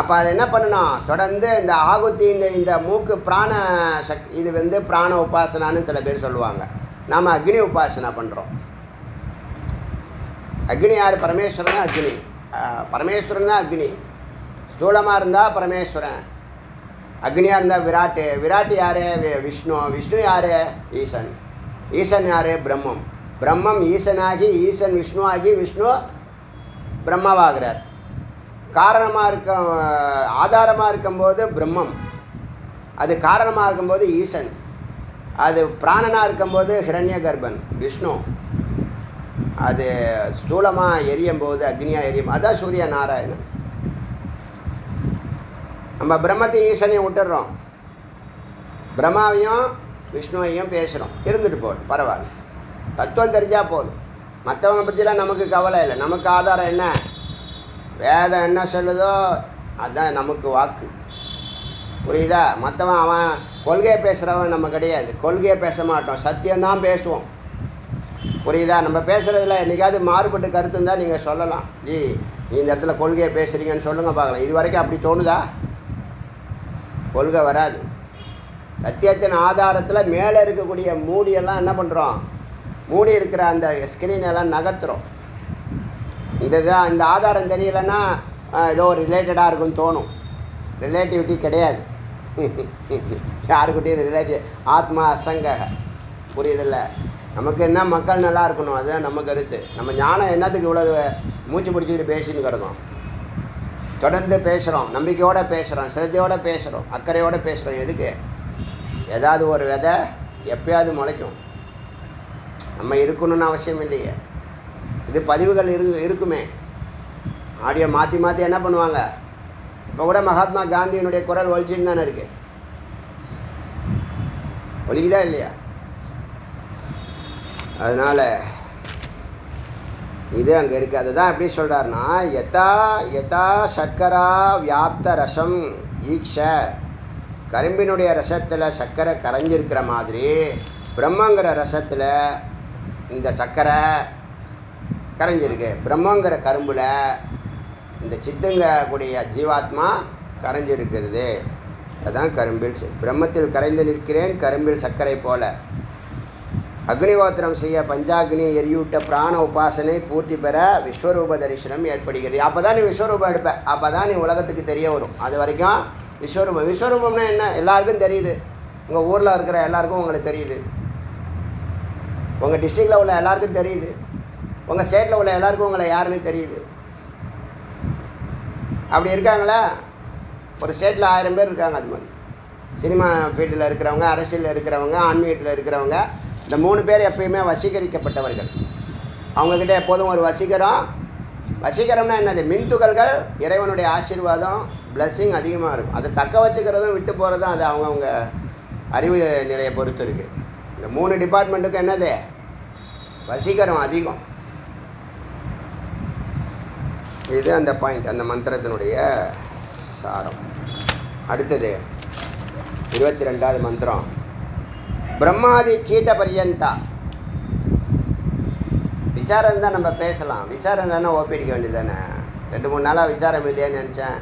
A: அப்போ அதை என்ன பண்ணணும், தொடர்ந்து இந்த ஆகுத்தி இந்த மூக்கு பிராண இது வந்து பிராண உபாசனான்னு சில பேர் சொல்லுவாங்க. நாம் அக்னி உபாசனா பண்ணுறோம். அக்னி யார்? பரமேஸ்வரன் தான் அக்னி. பரமேஸ்வரன் தான் அக்னி. ஸ்தூலமாக இருந்தால் பரமேஸ்வரன், அக்னியாக இருந்தால் விராட்டு. விராட்டு யார்? விஷ்ணு. விஷ்ணு யார்? ஈசன். ஈசன் யார்? பிரம்மம். பிரம்மம் ஈசனாகி ஈசன் விஷ்ணுவாகி விஷ்ணு பிரம்மாவாகிறார். காரணமாக ஆதாரமாக இருக்கும்போது பிரம்மம், அது காரணமாக இருக்கும்போது ஈசன், அது பிராணனாக இருக்கும்போது ஹிரண்ய கர்ப்பன் விஷ்ணு, அது ஸ்தூலமாக எரியும் போது அக்னியாக எரியும், அதான் சூரிய நாராயணன். நம்ம பிரம்மத்தையும் ஈசனையும் விட்டுடுறோம், பிரம்மாவையும் விஷ்ணுவையும் பேசுகிறோம். இருந்துட்டு போகணும், பரவாயில்ல, தத்துவம் தெரிஞ்சால் போதும். மற்றவங்க பற்றிலாம் நமக்கு கவலை இல்லை. நமக்கு ஆதாரம் என்ன? வேதம் என்ன சொல்லுதோ அதுதான் நமக்கு வாக்கு. புரியுதா? மற்றவன் அவன் கொள்கையை பேசுகிறவன் நம்ம கிடையாது. கொள்கையை பேச மாட்டோம், சத்தியம்தான் பேசுவோம். புரியுதா? நம்ம பேசுகிறதுல என்றைக்காவது மாறுபட்டு கருத்து இருந்தால் நீங்கள் சொல்லலாம், ஜி நீ இந்த இடத்துல கொள்கையை பேசுகிறீங்கன்னு சொல்லுங்கள் பார்க்கலாம். இது வரைக்கும் அப்படி தோணுதா? கொள்கை வராது. சத்தியத்தின் ஆதாரத்தில் மேலே இருக்கக்கூடிய மூடியெல்லாம் என்ன பண்ணுறோம், மூடி இருக்கிற அந்த ஸ்க்ரீனெல்லாம் நகர்த்துறோம். இந்த ஆதாரம் தெரியலைன்னா ஏதோ ரிலேட்டடாக இருக்குன்னு தோணும். ரிலேட்டிவிட்டி கிடையாது. யாருக்கிட்டையும் ரிலேட்டிவ் ஆத்மா அசங்க. புரியுதில்ல? நமக்கு என்ன, மக்கள் நல்லா இருக்கணும், அதுதான் நம்ம கருத்து. நம்ம ஞானம் என்னத்துக்கு இவ்வளோ மூச்சு பிடிச்சிக்கிட்டு பேசின்னு கிடக்கும்? தொடர்ந்து பேசுகிறோம், நம்பிக்கையோடு பேசுகிறோம், சிரத்தையோடு பேசுகிறோம், அக்கறையோடு பேசுகிறோம். எதுக்கு? ஏதாவது ஒரு விதை எப்பயாவது முளைக்கும். நம்ம இருக்கணும்னு அவசியம் இல்லையே. இது பதிவுகள் இருக்குமே, ஆடியோ மாற்றி மாற்றி என்ன பண்ணுவாங்க. இப்போ கூட மகாத்மா காந்தியினுடைய குரல் ஒழிச்சின்னு தானே இருக்குது. ஒழிக்குதா இல்லையா? அதனால் இது அங்கே இருக்குது. அதுதான் எப்படி சொல்கிறாருன்னா, யதா யதா சர்க்கரா வியாப்த ரசம் ஈக்ஷ, கரும்பினுடைய ரசத்தில் சர்க்கரை கரைஞ்சிருக்கிற மாதிரி பிரம்மங்கிற ரசத்தில் இந்த சர்க்கரை கரைஞ்சிருக்கு. பிரம்மங்கிற கரும்பில் இந்த சித்துங்கக்கூடிய ஜீவாத்மா கரைஞ்சிருக்கிறது. அதுதான் கரும்பில். பிரம்மத்தில் கரைந்து நிற்கிறேன் கரும்பில் சர்க்கரை போல. அக்னிஹோத்திரம் செய்ய பஞ்சாக்னி எரியூட்ட பிராண உபாசனை பூர்த்தி பெற விஸ்வரூப தரிசனம் ஏற்படுகிறது. அப்போ தான் நீ விஸ்வரூபம் எடுப்ப, அப்போ தான் நீ உலகத்துக்கு தெரிய வரும். அது வரைக்கும் விஸ்வரூபம். விஸ்வரூபம்னா என்ன? எல்லாருக்கும் தெரியுது. உங்கள் ஊரில் இருக்கிற எல்லாருக்கும் உங்களுக்கு தெரியுது, உங்கள் டிஸ்ட்ரிக்டில் உள்ள எல்லாருக்கும் தெரியுது, உங்கள் ஸ்டேட்டில் உள்ள எல்லாருக்கும் உங்களை யாருன்னு தெரியுது. அப்படி இருக்காங்களா? ஒரு ஸ்டேட்டில் 1000 பேர் இருக்காங்க. அது மாதிரி சினிமா ஃபீல்டில் இருக்கிறவங்க, அரசியலில் இருக்கிறவங்க, ஆன்மீகத்தில் இருக்கிறவங்க, இந்த 3 பேர் எப்பயுமே வசீகரிக்கப்பட்டவர்கள். அவங்கக்கிட்ட எப்போதும் ஒரு வசீகரம். வசீகரம்னா என்னது? மின்துகள்கள், இறைவனுடைய ஆசீர்வாதம், பிளஸ்ஸிங் அதிகமாக இருக்கும். அதை தக்க வச்சுக்கிறதும் விட்டு போகிறதும் அது அவங்கவுங்க அறிவு நிலையை பொறுத்து இருக்குது. இந்த 3 டிபார்ட்மெண்ட்டுக்கு என்னது? வசீகரம் அதிகம். இது அந்த பாயிண்ட், அந்த மந்திரத்தினுடைய சாரம். அடுத்தது 22வது மந்திரம். பிரம்மாதி கீட்ட பரியந்தா. விசாரம் தான் நம்ம பேசலாம், விசாரம் இல்லைன்னா ஓப்பிடிக்க வேண்டியது தானே. 2-3 நாளாக விசாரம் இல்லையான்னு நினச்சேன்.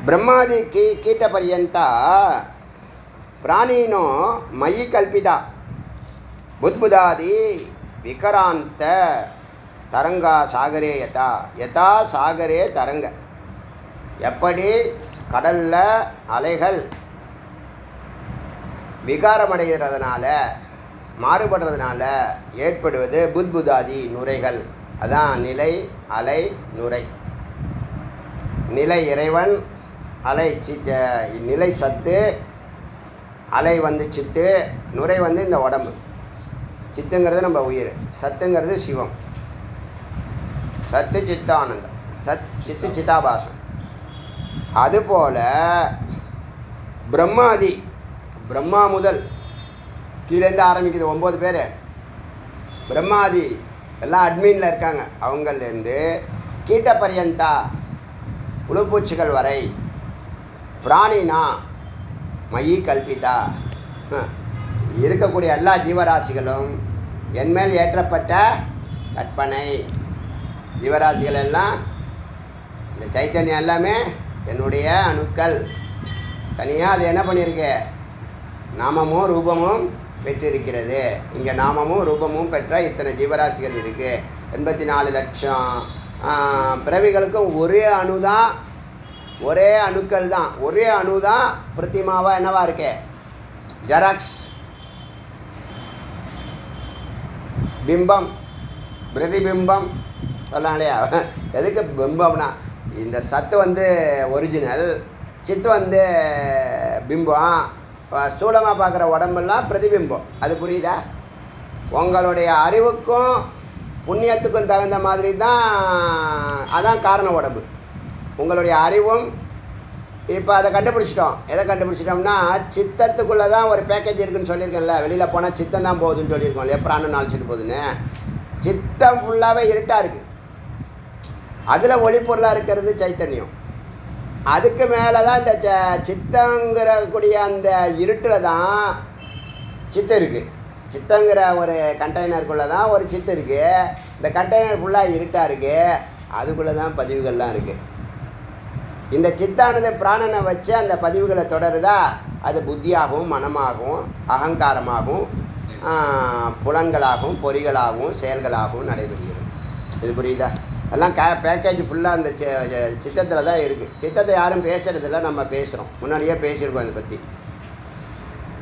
A: பிரம்மாதி கீட்ட பரியந்தா பிராணீனோ மயி கல்பிதா புத்புதாதி விகராந்த தரங்கா சாகரே யதா யதா சாகரே தரங்க. எப்படி கடலில் அலைகள் விகாரமடைகிறதுனால மாறுபடுறதுனால ஏற்படுவது புத்புதாதி நுரைகள். அதான் நிலை, அலை, நுரை. நிலை இறைவன், அலை நிலை சத்து, அலை வந்து சித்து, நுரை வந்து இந்த உடம்பு. சித்துங்கிறது நம்ம உயிர், சத்துங்கிறது சிவம். சத்து சித்தானந்தம், சித்து சித்தாபாசம். அதுபோல் பிரம்மாதி, பிரம்மா முதல் கீழேருந்து ஆரம்பிக்குது 9 பேர். பிரம்மாதி எல்லாம் அட்மினில் இருக்காங்க. அவங்கள்லேருந்து கீட்ட பரியந்தா புழுப்பூச்சிகள் வரை, பிராணினா மயி கல்பிதா, இருக்கக்கூடிய எல்லா ஜீவராசிகளும் என்மேல் ஏற்றப்பட்ட கற்பனை. ஜீவராசிகள் எல்லாம் இந்த சைத்தன்யம் எல்லாமே என்னுடைய அணுக்கள். தனியாக அது என்ன பண்ணியிருக்கு? நாமமும் ரூபமும் பெற்றிருக்கிறது. இங்கே நாமமும் ரூபமும் பெற்ற இத்தனை ஜீவராசிகள் இருக்குது. 84 லட்சம் பிறவிகளுக்கும் ஒரே அணு தான், ஒரே அணுக்கள் தான், ஒரே அணு தான் பிரதிமாவாக என்னவா இருக்கு? ஜெராக்ஸ், பிம்பம், பிரதிபிம்பம் சொல்லலாம் இல்லையா? எதுக்கு பிம்பம்னா, இந்த சத்து வந்து ஒரிஜினல், சித்து வந்து பிம்பம், ஸ்தூலமாக பார்க்குற உடம்பெல்லாம் பிரதிபிம்பம். அது புரியுதா? உங்களுடைய அறிவுக்கும் புண்ணியத்துக்கும் தகுந்த மாதிரி தான், அதான் காரண உடம்பு. உங்களுடைய அறிவும் இப்போ அதை கண்டுபிடிச்சிட்டோம். எதை கண்டுபிடிச்சிட்டோம்னா, சித்தத்துக்குள்ளே தான் ஒரு பேக்கேஜ் இருக்குதுன்னு சொல்லியிருக்கேன்ல. வெளியில் போனால் சித்தம் தான் போகுதுன்னு சொல்லியிருக்கோம் இல்லையா? பிராணம் அழைச்சிட்டு போகுதுன்னு. சித்தம் ஃபுல்லாகவே இருட்டாக இருக்குது. அதில் ஒளிப்பொருளாக இருக்கிறது சைத்தன்யம். அதுக்கு மேலே தான் இந்த சித்தங்கிற அந்த இருட்டில் தான் சித்தம் இருக்குது. சித்தங்கிற ஒரு கண்டெய்னருக்குள்ளே தான் ஒரு சித்து இருக்குது. இந்த கண்டெய்னர் ஃபுல்லாக இருட்டாக இருக்குது. அதுக்குள்ளே தான் பதிவுகள்லாம் இருக்குது. இந்த சித்தானது பிராணனை வச்சு அந்த பதிவுகளை தொடருதா, அது புத்தியாகவும் மனமாகவும் அகங்காரமாகவும் புலன்களாகவும் பொறிகளாகவும் செயல்களாகவும் நடைபெறுகிறது. இது புரியுதா? எல்லாம் பேக்கேஜ் ஃபுல்லாக அந்த சித்தத்தில் தான் இருக்குது. சித்தத்தை யாரும் பேசுகிறதில்ல, நம்ம பேசுகிறோம். முன்னாடியே பேசியிருக்கோம் இதை பற்றி.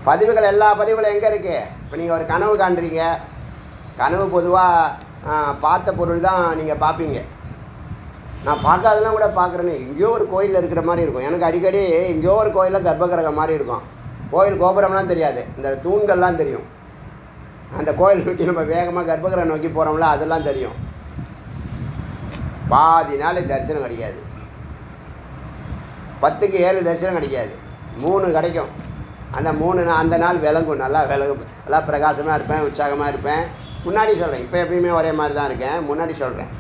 A: பதிவுகள், எல்லா பதிவுகளும் எங்கே இருக்குது? இப்போ நீங்கள் ஒரு கனவு காண்றீங்க. கனவு பொதுவாக பார்த்த பொருள் தான் நீங்கள் பார்ப்பீங்க. நான் பார்க்காதெல்லாம் கூட பார்க்குறேன்னு, எங்கேயோ ஒரு கோயிலில் இருக்கிற மாதிரி இருக்கும். எனக்கு அடிக்கடி எங்கேயோ ஒரு கோயிலில் கர்ப்பகிரகம் மாதிரி இருக்கும். கோயில் கோபுரம்லாம் தெரியாது, இந்த தூண்கள்லாம் தெரியும். அந்த கோயில் நோக்கி நம்ம வேகமாக கர்ப்பகிரகம் நோக்கி போகிறோம்ல, அதெல்லாம் தெரியும். பாதி நாள் தரிசனம் கிடைக்காது. 10க்கு 7 தரிசனம் கிடைக்காது. 3 கிடைக்கும். அந்த 3 அந்த நாள் விளங்கும், நல்லா விளங்கும். நல்லா பிரகாசமாக இருப்பேன், உற்சாகமாக இருப்பேன். முன்னாடி சொல்கிறேன், இப்போ எப்பயுமே ஒரே மாதிரி தான் இருக்கேன். முன்னாடி சொல்கிறேன்.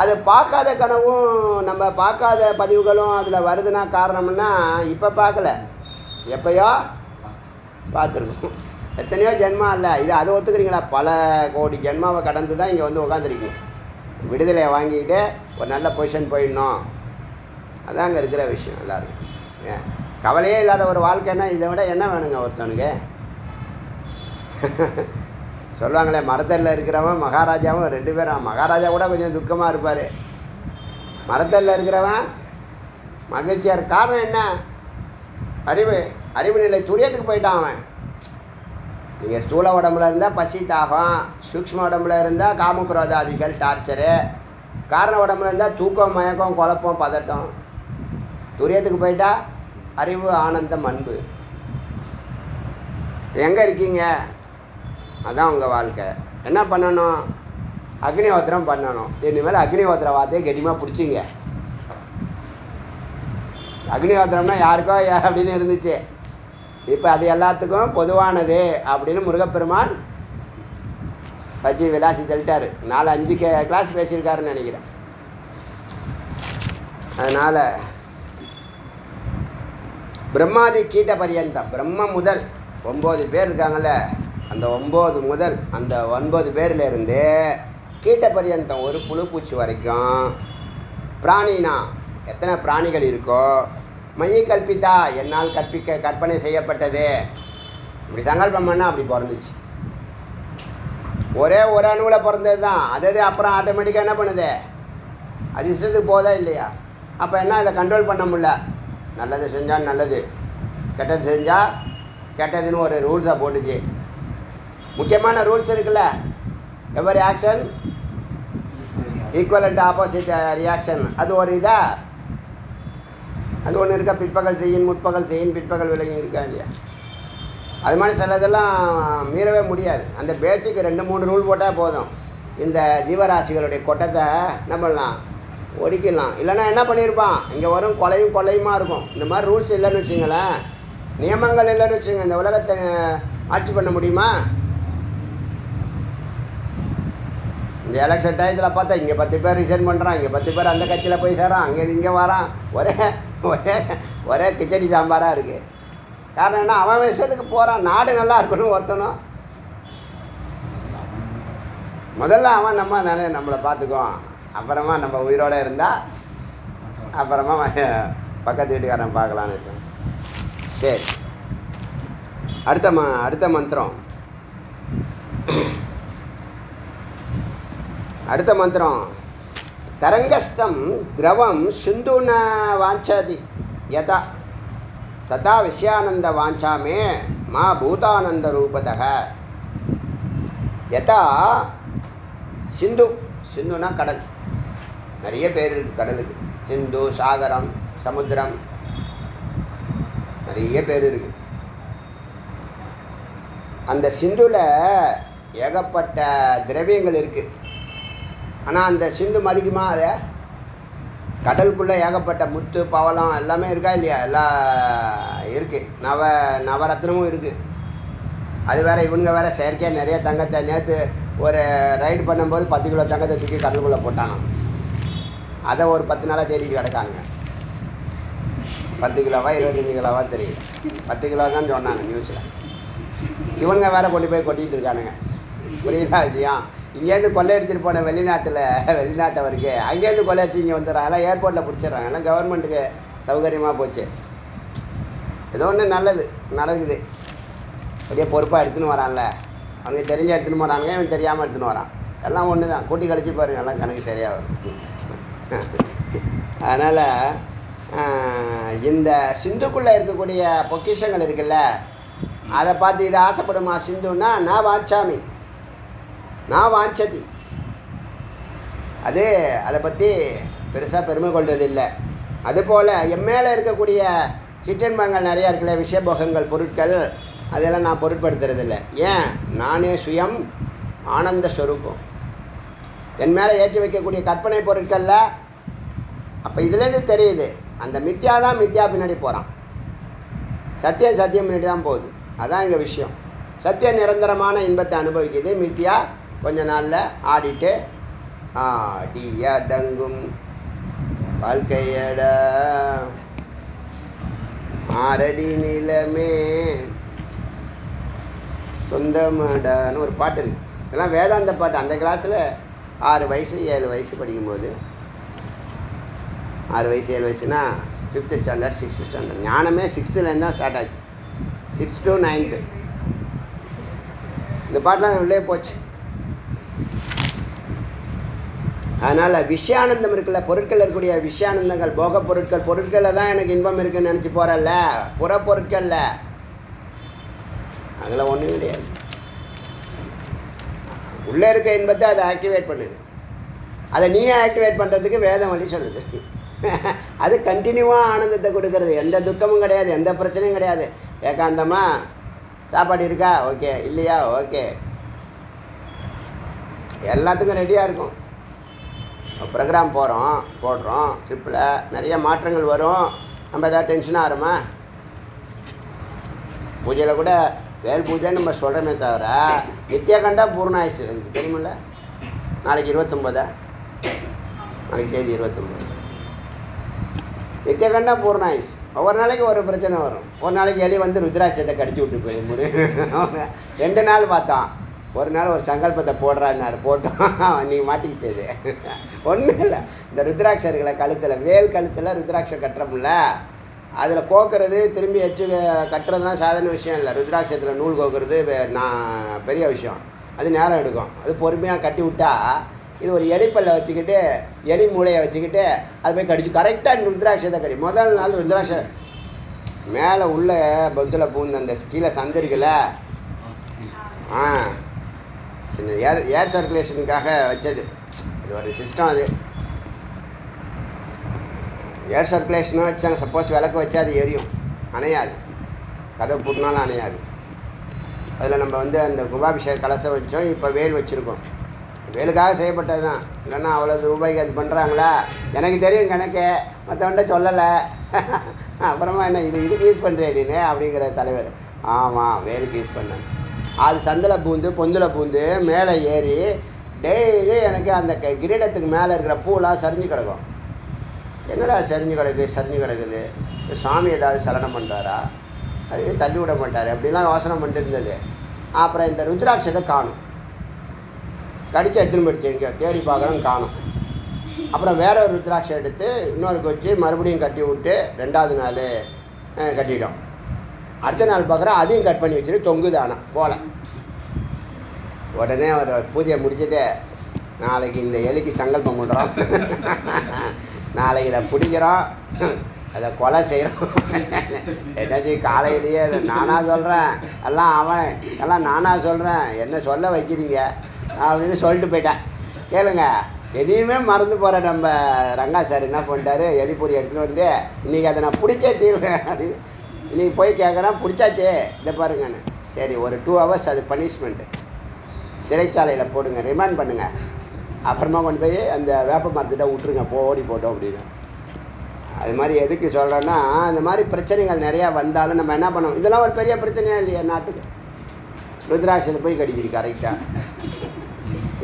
A: அது பார்க்காத கனவும் நம்ம பார்க்காத பதிவுகளும் அதில் வருதுன்னா காரணம்னா, இப்போ பார்க்கல, எப்போயோ பார்த்துருக்கோம். எத்தனையோ ஜென்மா இல்லை. இது அதை ஒத்துக்கிறீங்களா? பல கோடி ஜென்மாவை கடந்து தான் இங்கே வந்து உட்காந்துருக்கீங்க. விடுதலையை வாங்கிக்கிட்டு ஒரு நல்ல பொசிஷன் போயிடணும், அதான் அங்கே இருக்கிற விஷயம். எல்லோரும் கவலையே இல்லாத ஒரு வாழ்க்கைன்னா இதை விட என்ன வேணுங்க ஒருத்தனுக்கு? சொல்லுவாங்களே, மரத்தடியில் இருக்கிறவன் மகாராஜாவும் 2 பேரும். மகாராஜா கூட கொஞ்சம் துக்கமாக இருப்பார். மரத்தடியில் இருக்கிறவன் மகிழ்ச்சியாக இருக்கு. காரணம் என்ன? அறிவு நிலை துரியத்துக்கு போயிட்டான் அவன். நீங்கள் ஸ்தூல உடம்புல இருந்தால் பசி தாகம், சூக்ஷ்ம உடம்புல இருந்தால் காமக்ரோதாதிகள் டார்ச்சரு, காரண உடம்புல இருந்தால் தூக்கம் மயக்கம் குழப்பம் பதட்டம். துரியத்துக்கு போயிட்டா அறிவு ஆனந்தம் அன்பு. எங்கே இருக்கீங்க? அதான் உங்கள் வாழ்க்கை. என்ன பண்ணணும்? அக்னிஹோத்திரம் பண்ணணும். இனிமேல் அக்னிஹோத்திர வார்த்தையை கெட்டியமாக பிடிச்சிங்க. அக்னிஹோத்திரம்னா யாருக்கோ அப்படின்னு இருந்துச்சு, இப்போ அது எல்லாத்துக்கும் பொதுவானது அப்படின்னு முருகப்பெருமான் வச்சு விலாசி தள்ளிட்டார். 4-5 கிளாஸ் பேசியிருக்காருன்னு நினைக்கிறேன். அதனால் பிரம்மாதி கீட்ட பரியந்தம், பிரம்ம முதல் 9 பேர் இருக்காங்கள்ல, அந்த 9 முதல் அந்த 9 பேர்லேருந்து கீட்ட பரியந்தம் ஒரு புழு பூச்சி வரைக்கும், பிராணினா எத்தனை பிராணிகள் இருக்கோ, மைய கல்பித்தா என்னால் கற்பனை செய்யப்பட்டது. இப்படி சங்கல்பம் பண்ணால் அப்படி பிறந்துச்சு. ஒரே ஒரு அணுவில் பிறந்தது தான். அது அப்புறம் ஆட்டோமேட்டிக்காக என்ன பண்ணுது? அது இஷ்டத்துக்கு போதா இல்லையா? அப்போ என்ன, இதை கண்ட்ரோல் பண்ண முடியல. நல்லது செஞ்சால் நல்லது, கெட்டது செஞ்சால் கெட்டதுன்னு ஒரு ரூல்ஸாக போட்டுச்சு. முக்கியமான ரூல்ஸ் இருக்குல்ல, every action equal and opposite reaction, அது ஒரு இதா, அது ஒன்று இருக்கா. பிற்பகல் செய்யின் முற்பகல் செய்யின் பிற்பகல் விலகி இருக்கா இல்லையா? அது மாதிரி சிலதெல்லாம் மீறவே முடியாது. அந்த பேசிக் 2-3 ரூல் போட்டால் போதும். இந்த ஜீவராசிகளுடைய கொட்டத்தை என்ன பண்ணலாம், ஒடிக்கலாம். இல்லைன்னா என்ன பண்ணியிருப்பான், இங்கே வரும் கொலையும் கொலையுமா இருக்கும். இந்த மாதிரி ரூல்ஸ் இல்லைன்னு வச்சுங்களேன், நியமங்கள் இல்லைன்னு வச்சுங்க, இந்த உலகத்தை ஆட்சி பண்ண முடியுமா? இந்த எலெக்ஷன் டயத்தில் பார்த்தா இங்கே 10 பேர் ரிசைன் பண்ணுறான், இங்கே 10 பேர் அந்த கட்சியில் போய் சேரான், அங்கே இங்கே வரான், ஒரே ஒரே ஒரே கிச்சடி சாம்பாராக இருக்குது. காரணம் என்ன, அவன் விஷயத்துக்கு போகிறான். நாடு நல்லா இருக்கணும் ஒருத்தனும். முதல்ல அவன் நம்மளை பார்த்துக்குவோம், அப்புறமா நம்ம உயிரோடு இருந்தால் அப்புறமா பக்கத்து வீட்டுக்காரன் பார்க்கலான்னு இருக்கேன். சரி, அடுத்த மந்திரம். அடுத்த மந்திரம், தரங்கஸ்தம் திரவம் சிந்துன வாஞ்சாதி யதா ததா விஷயானந்த வாஞ்சாமே மா பூதானந்த ரூபதக. யதா சிந்துனா கடல், நிறைய பேர் இருக்குது கடலுக்கு. சிந்து, சாகரம், சமுத்திரம், நிறைய பேர் இருக்குது. அந்த சிந்துவில் ஏகப்பட்ட திரவியங்கள் இருக்குது. ஆனால் அந்த சிந்து மதிக்குமா? அதை கடலுக்குள்ளே ஏகப்பட்ட முத்து பவளம் எல்லாமே இருக்கா இல்லையா? எல்லாம் இருக்குது. நவரத்னமும் இருக்குது. அது வேறு, இவங்க வேறு செயற்கையாக நிறைய தங்கத்தை, நேற்று ஒரு ரைடு பண்ணும்போது 10 கிலோ தங்கத்தை தூக்கி கடலுக்குள்ளே போட்டானான். அதை ஒரு 10 நாளாக தேடிட்டு கிடக்கானுங்க. 10 கிலோவா 25 கிலோவா தெரியும், 10 கிலோ தான் சொன்னாங்க நியூஸில். இவங்க வேறு கொண்டு போய் கொட்டிகிட்டு இருக்கானுங்க. புரியுதா விஷயம்? இங்கேருந்து கொள்ளையடிச்சிட்டு போன வெளிநாட்டவருக்கு அங்கேருந்து கொள்ளையடிச்சு இங்கே வந்துடுறாங்க. எல்லாம் ஏர்போர்ட்டில் பிடிச்சிடுறாங்க. எல்லாம் கவர்மெண்ட்டுக்கு சௌகரியமாக போச்சு. ஏதோ ஒன்று நல்லது நடக்குது. அப்படியே பொறுப்பாக எடுத்துன்னு வரான்ல, அவங்க தெரிஞ்ச எடுத்துன்னு போகிறாங்க, இவன் தெரியாமல் எடுத்துன்னு வரான். எல்லாம் ஒன்று தான். கூட்டி கழிச்சு பாருங்க, எல்லாம் கணக்கு சரியாக வரும். அதனால் இந்த சிந்துக்குள்ளே இருக்கக்கூடிய பொக்கிஷங்கள் இருக்குல்ல, அதை பார்த்து இதை ஆசைப்படுமா சிந்துன்னா, நான் வாஞ்சாமி நான் வாஞ்சதி, அதை பற்றி பெருசாக பெருமை கொள்வது இல்லை. அதுபோல் என் மேலே இருக்கக்கூடிய சிற்றின்பங்கள் நிறையா இருக்குல்ல, விஷயபோகங்கள், பொருட்கள், அதெல்லாம் நான் பொருட்படுத்துறதில்லை. ஏன்? நானே சுயம் ஆனந்த ஸ்வரூபம். என் மேலே ஏற்றி வைக்கக்கூடிய கற்பனை பொருட்களில் அப்போ இதுலேருந்து தெரியுது, அந்த மித்யா தான் மித்யா பின்னாடி போகிறான், சத்தியம் பின்னாடி தான் போகுது. அதான் எங்கள் விஷயம். சத்தியம் நிரந்தரமான இன்பத்தை அனுபவிக்குது, மித்யா கொஞ்ச நாளில் ஆடிட்டு அடங்கும் வாழ்க்கையட ஆரடி நிலமே சொந்தமடான்னு ஒரு பாட்டு இருக்குது. இதெல்லாம் வேதாந்த பாட்டு. அந்த கிளாஸில் 6 வயசு 7 வயசு படிக்கும்போது, 6 வயசு 7 வயசுனா 5th ஸ்டாண்டர்ட் 6th ஸ்டாண்டர்ட். ஞானமே 6th தான் ஸ்டார்ட் ஆச்சு, 6th to 9th. இந்த பாட்டெலாம் உள்ளே போச்சு. அதனால் விஷயானந்தம் இருக்குல்ல, பொருட்கள் இருக்கக்கூடிய விஷயானந்தங்கள், போக பொருட்களில் தான் எனக்கு இன்பம் இருக்குதுன்னு நினச்சி போகிறல்ல, புறப்பொருட்களில் அதில் ஒன்றும் கிடையாது. உள்ளே இருக்க இன்பத்தை அதை ஆக்டிவேட் பண்ணுது. அதை நீயே ஆக்டிவேட் பண்ணுறதுக்கு வேதம் வழி சொல்லுது. அது கண்டினியூவாக ஆனந்தத்தை கொடுக்கறது. எந்த துக்கமும் கிடையாது, எந்த பிரச்சனையும் கிடையாது. ஏகாந்தமாக சாப்பாடு இருக்கா, ஓகே, இல்லையா, ஓகே, எல்லாத்துக்கும் ரெடியாக இருக்கும். ப்ரோக்ராம் போடுறோம் ட்ரிப்பில், நிறைய மாற்றங்கள் வரும். நம்ம எதாவது டென்ஷனாக ஆகிறோமா? பூஜையில் கூட வேல் பூஜைன்னு நம்ம சொல்கிறோமே தவிர, நித்திய கண்டா பூர்ணாயுசு எனக்கு தெரியுமில்ல. நாளைக்கு 29, நாளைக்கு தேதி 29. நித்திய கண்டா பூர்ணாயுசு. ஒவ்வொரு நாளைக்கு ஒரு பிரச்சனை வரும். ஒரு நாளைக்கு எலி வந்து ருத்ராட்சத்தை கடிச்சு விட்டு போய் 2 நாள் பார்த்தான். ஒரு நாள் ஒரு சங்கல்பத்தை போடுறான்னாரு, போட்டோம், நீ மாட்டிக்கிச்சது ஒன்றும் இல்லை. இந்த ருத்ராட்சர்களை கழுத்தில், வேல் கழுத்தில் ருத்ராட்சம் கட்டுறோம்ல, அதில் கோக்கிறது திரும்பி எச்சு கட்டுறதுலாம் சாதாரண விஷயம் இல்லை. ருத்ராட்சத்தில் நூல் கோக்கிறது நான் பெரிய விஷயம். அது நேரம் எடுக்கும். அது பொறுமையாக கட்டி விட்டா, இது ஒரு எலிப்பல்லை வச்சுக்கிட்டு, எலி மூளையை வச்சுக்கிட்டு அது போய் கடிச்சு கரெக்டாக ருத்ராட்சத்தை கடி. முதல் நாள் ருத்ராட்ச மேலே உள்ள பத்தில் பூந்து அந்த கீழே சந்து இருக்குல்ல, இந்த ஏர் சர்க்குலேஷனுக்காக வச்சது. இது ஒரு சிஸ்டம். அது ஏர் சர்க்குலேஷனாக வச்சாங்க. சப்போஸ் விளக்கு வச்சா அது எரியும், அணையாது. கதவை போட்டுனாலும் அணையாது. அதில் நம்ம அந்த கும்பாபிஷேக கலசம் வச்சோம். இப்போ வேல் வச்சுருக்கோம். வேலுக்காக செய்யப்பட்டது தான். இல்லைன்னா அவ்வளோ ரூபாய்க்கு அது பண்ணுறாங்களா? எனக்கு தெரியும் கணக்கு, மற்றவன்ட்ட சொல்லலை. அப்புறமா என்ன இதுக்கு யூஸ் பண்ணுறேன் நீ அப்படிங்கிற தலைவர். ஆமாம், வேலுக்கு யூஸ் பண்ணேன். அது சந்தில் பூந்து பொந்தில் பூந்து மேலே ஏறி டெய்லி எனக்கு அந்த கிரீடத்துக்கு மேலே இருக்கிற பூலாம் சரிஞ்சு கிடக்கும். என்னடா சரிஞ்சு கிடக்குது, சாமி ஏதாவது சலனம் பண்ணுறாரா, அது தள்ளி விட மாட்டார் அப்படிலாம் யோசனை பண்ணிட்டு இருந்தது. அப்புறம் இந்த ருத்ராட்சத்தை காணும். கடிச்சு எடுத்துன்னு போயிடுச்சு. எங்கேயோ தேடி பார்க்குறோம், காணும். அப்புறம் வேற ஒரு ருத்ராட்சம் எடுத்து இன்னொருக்கு வச்சு மறுபடியும் கட்டி விட்டு 2வது நாள் கட்டிட்டோம். அடுத்த நாள் பார்க்குறோம், அதையும் கட் பண்ணி வச்சுட்டு தொங்குதானா போல. உடனே ஒரு பூஜையை முடிச்சுட்டு நாளைக்கு இந்த எலிக்கு சங்கல்பம் பண்ணுறோம், நாளைக்கு இதை பிடிக்கிறோம், அதை கொலை செய்கிறோம். என்னாச்சு காலையிலேயே அதை நானாக சொல்கிறேன், எல்லாம் நானாக சொல்கிறேன், என்ன சொல்ல வைக்கிறீங்க அப்படின்னு சொல்லிட்டு போயிட்டேன். கேளுங்க, எதையுமே மறந்து போகிற நம்ம ரங்கா சார் என்ன பண்ணிட்டாரு, எலிப்பொறி எடுத்துகிட்டு வந்து இன்றைக்கி அதை நான் பிடிச்சே தீருவேன் அப்படின்னு இன்றைக்கி போய் கேட்குறேன். பிடிச்சாச்சே இதை பாருங்கன்னு. சரி, ஒரு 2 hours அது பனிஷ்மெண்ட்டு, சிறைச்சாலையில் போடுங்க, ரிமாண்ட் பண்ணுங்கள். அப்புறமா கொண்டு போய் அந்த வேப்ப மரத்திட்ட விட்டுருங்க, ஓடி போட்டோம் அப்படின்னு. அது மாதிரி எதுக்கு சொல்கிறேன்னா, இந்த மாதிரி பிரச்சனைகள் நிறையா வந்தாலும் நம்ம என்ன பண்ணோம், இதெல்லாம் ஒரு பெரிய பிரச்சனையாக இல்லையா நாட்டுக்கு? ருத்ராட்சத்தை போய் கடிக்கிது கரெக்டாக,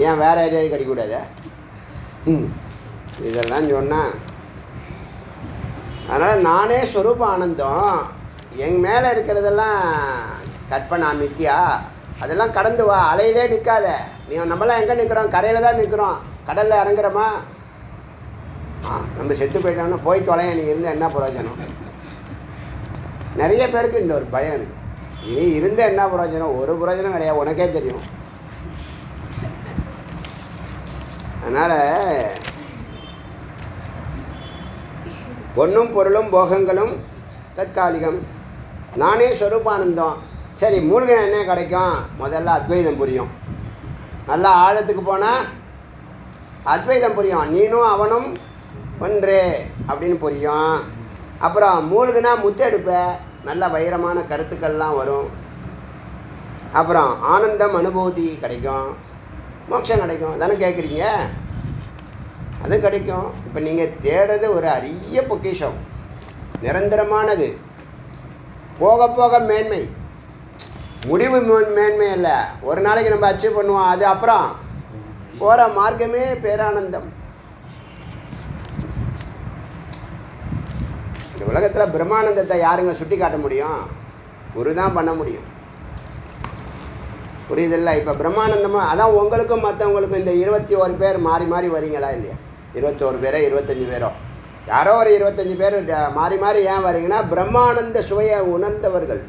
A: ஏன் வேறு எதையாவது கடிக்கக்கூடாது? இதெல்லாம் சொன்னால், அதனால் நானே ஸ்வரூப ஆனந்தம். எங்கள் மேலே இருக்கிறதெல்லாம் கற்பனை மித்தியா, அதெல்லாம் கடந்து வா, அலையிலே நிற்காத. நம்மளாம் எங்கே நிற்கிறோம்? கரையில் தான் நிற்கிறோம். கடலில் இறங்குறோமா? நம்ம செத்து போயிட்டோம்னா போய் தொலைய, நீ இருந்தால் என்ன பிரயோஜனம்? நிறைய பேருக்கு இந்த ஒரு பயம் இருக்குது. இனி இருந்தால் என்ன பிரயோஜனம்? ஒரு பிரயோஜனம் கிடையாது, உனக்கே தெரியும். அதனால் பொன்னும் பொருளும் போகங்களும் தற்காலிகம், நானே ஸ்வரூபானந்தம். சரி, மூழ்கின என்ன கிடைக்கும்? முதல்ல அத்வைதம் புரியும். நல்லா ஆழத்துக்கு போனால் அத்வைதம் புரியும். நீனும் அவனும் ஒன்று அப்படின்னு புரியும். அப்புறம் மூழ்கினா முத்தெடுப்ப, நல்ல வைரமான கருத்துக்கள்லாம் வரும். அப்புறம் ஆனந்தம் அனுபூதி கிடைக்கும், மோட்சம் கிடைக்கும். தானே கேட்குறீங்க? அது கிடைக்கும். இப்போ நீங்கள் தேடுறது ஒரு அரிய பொக்கிஷம், நிரந்தரமானது, போக போக மேன்மை, முடிவு மேன்மை இல்லை. ஒரு நாளைக்கு நம்ம அச்சீவ் பண்ணுவோம், அது அப்புறம் போகிற மார்க்கமே பேரானந்தம். இந்த உலகத்தில் பிரம்மானந்தத்தை யாருங்க சுட்டி காட்ட முடியும்? குரு தான் பண்ண முடியும். புரியுதில்ல? இப்போ பிரம்மானந்தமாக அதான் உங்களுக்கும் மற்றவங்களுக்கும் இந்த 21 பேர் மாறி மாறி வரீங்களா இல்லையா? 21 பேரோ 25 பேரோ, யாரோ ஒரு 25 பேர் மாறி மாறி ஏன் வரீங்கன்னா, பிரம்மானந்த சுவையை உணர்ந்தவர்கள்.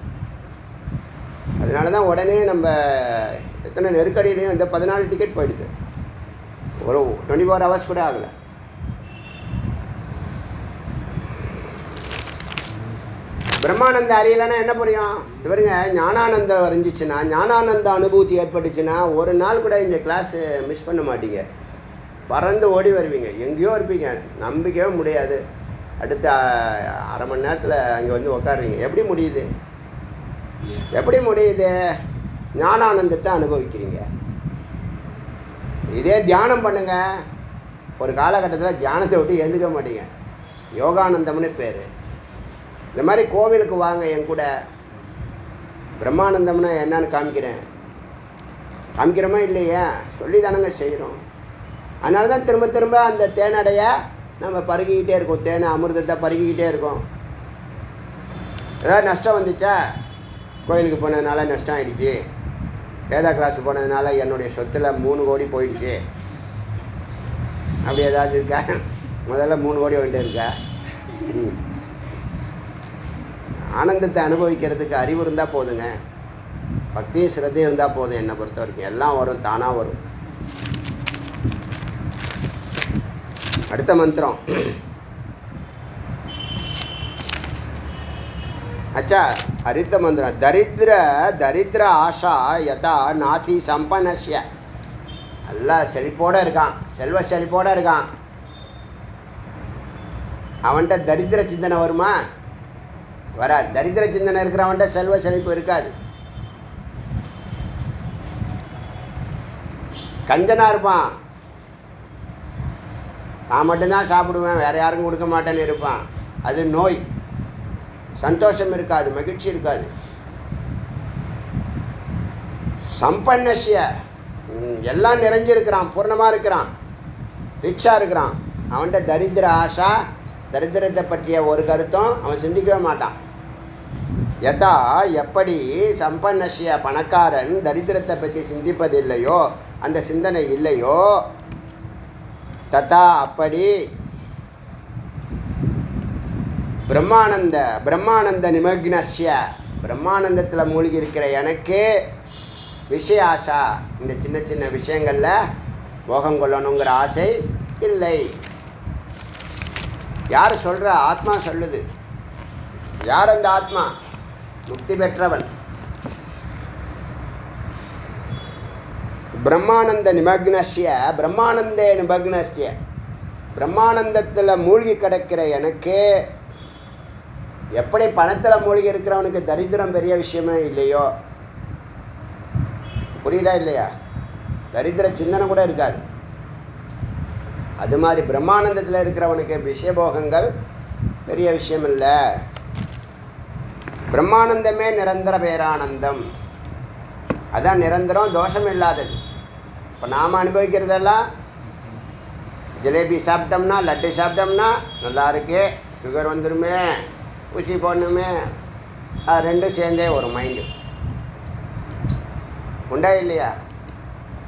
A: அதனால தான் உடனே நம்ம எத்தனை நெருக்கடியிலையும் இந்த 14 டிக்கெட் போயிடுது, ஒரு 24 hours கூட ஆகலை. பிரம்மானந்த அறியலைன்னா என்ன புரியும்? இவருங்க ஞானானந்தம் இருந்துச்சுன்னா, ஞானானந்த அனுபூதி ஏற்பட்டுச்சுன்னா ஒரு நாள் கூட இந்த கிளாஸு மிஸ் பண்ண மாட்டீங்க. பறந்து ஓடி வருவீங்க, எங்கேயோ இருப்பீங்க, நம்பிக்கவே முடியாது. அடுத்த அரை மணி நேரத்தில் அங்கே வந்து உட்காருவீங்க. எப்படி முடியுது? எப்படி முடியுது? ஞானானந்தத்தை அனுபவிக்கிறீங்க. இதே தியானம் பண்ணுங்க, ஒரு காலகட்டத்தில் தியானத்தை விட்டு எழுந்துக்க மாட்டீங்க. யோகானந்தம்னு பேர். இந்த மாதிரி கோவிலுக்கு வாங்க என் கூட, பிரம்மானந்தம்னா என்னன்னு காமிக்கிறோமா இல்லையா? சொல்லி தானங்க செய்கிறோம். அதனால தான் திரும்ப திரும்ப அந்த தேனடையை நம்ம பருகிக்கிட்டே இருக்கோம், தேனை அமிர்தத்தை பருகிக்கிட்டே இருக்கோம். ஏதாவது நஷ்டம் வந்துச்சா? கோயிலுக்கு போனதுனால நஷ்டம் ஆகிடுச்சு, வேதா கிளாஸ் போனதுனால என்னுடைய சொத்தில் 3 கோடி போயிடுச்சு, அப்படி ஏதாவது இருக்கா? முதல்ல 3 கோடி வந்துட்டு இருக்கா? ஆனந்தத்தை அனுபவிக்கிறதுக்கு அறிவு இருந்தால் போதுங்க, பக்தியும் சிரத்தையும் இருந்தால் போதும். என்னை பொறுத்த வரைக்கும் எல்லாம் வரும், தானாக வரும். அடுத்த மந்திரம், அச்சா அரித்த மந்திரம் தரித்திர ஆஷா யதா நாசி சம்பனஸ்ய. நல்லா செழிப்போடு இருக்கான், செல்வ செழிப்போடு இருக்கான். அவன்கிட்ட தரித்திர சிந்தனை வருமா? வராது. தரித்திர சிந்தனை இருக்கிறவன்கிட்ட செல்வ செழிப்பு இருக்காது. கஞ்சனாக இருப்பான், நான் மட்டும்தான் சாப்பிடுவேன், வேறு யாருக்கும் கொடுக்க மாட்டேன்னு இருப்பான். அது நோய். சந்தோஷம் இருக்காது, மகிழ்ச்சி இருக்காது. சம்பன்னஸ்ய எல்லாம் நிறைஞ்சிருக்கிறான், பூர்ணமாக இருக்கிறான், ரிச்சாக இருக்கிறான். அவன்கிட்ட தரித்திர ஆஷா, தரித்திரத்தை பற்றிய ஒரு கருத்தும் அவன் சிந்திக்கவே மாட்டான். யதா எப்படி சம்பன்னஸ்ய பணக்காரன் தரித்திரத்தை பற்றி சிந்திப்பதில்லையோ, அந்த சிந்தனை இல்லையோ, ததா அப்படி பிரம்மானந்த நிமக்னஸ்ய பிரம்மானந்தத்தில் மூழ்கி இருக்கிற எனக்கு விஷய ஆசா, இந்த சின்ன சின்ன விஷயங்களில் மோகம் கொள்ளணுங்கிற ஆசை இல்லை. யார் சொல்கிற? ஆத்மா சொல்லுது. யார் அந்த ஆத்மா? முக்தி பெற்றவன். பிரம்மானந்த நிமக்னஸ்ய பிரம்மானந்தே நிமக்னஸ்ய பிரம்மானந்தத்தில் மூழ்கி கிடக்கிற எனக்கு எப்படி பணத்தில் மூழ்கி இருக்கிறவனுக்கு தரித்திரம் பெரிய விஷயமே இல்லையோ, புரியுதா இல்லையா? தரித்திர சிந்தனை கூட இருக்காது. அது மாதிரி பிரம்மானந்தத்தில் இருக்கிறவனுக்கு விஷயபோகங்கள் பெரிய விஷயம் இல்லை. பிரம்மானந்தமே நிரந்தர பேரானந்தம். அதான் நிரந்தரம், தோஷம் இல்லாதது. இப்போ நாம் அனுபவிக்கிறதெல்லாம் ஜிலேபி சாப்பிட்டோம்னா, லட்டு சாப்பிட்டோம்னா நல்லா இருக்கு, சுகர் வந்துடுமே, ஊசி போடணுமே, அது ரெண்டும் சேர்ந்தே ஒரு மைண்டு உண்டா இல்லையா?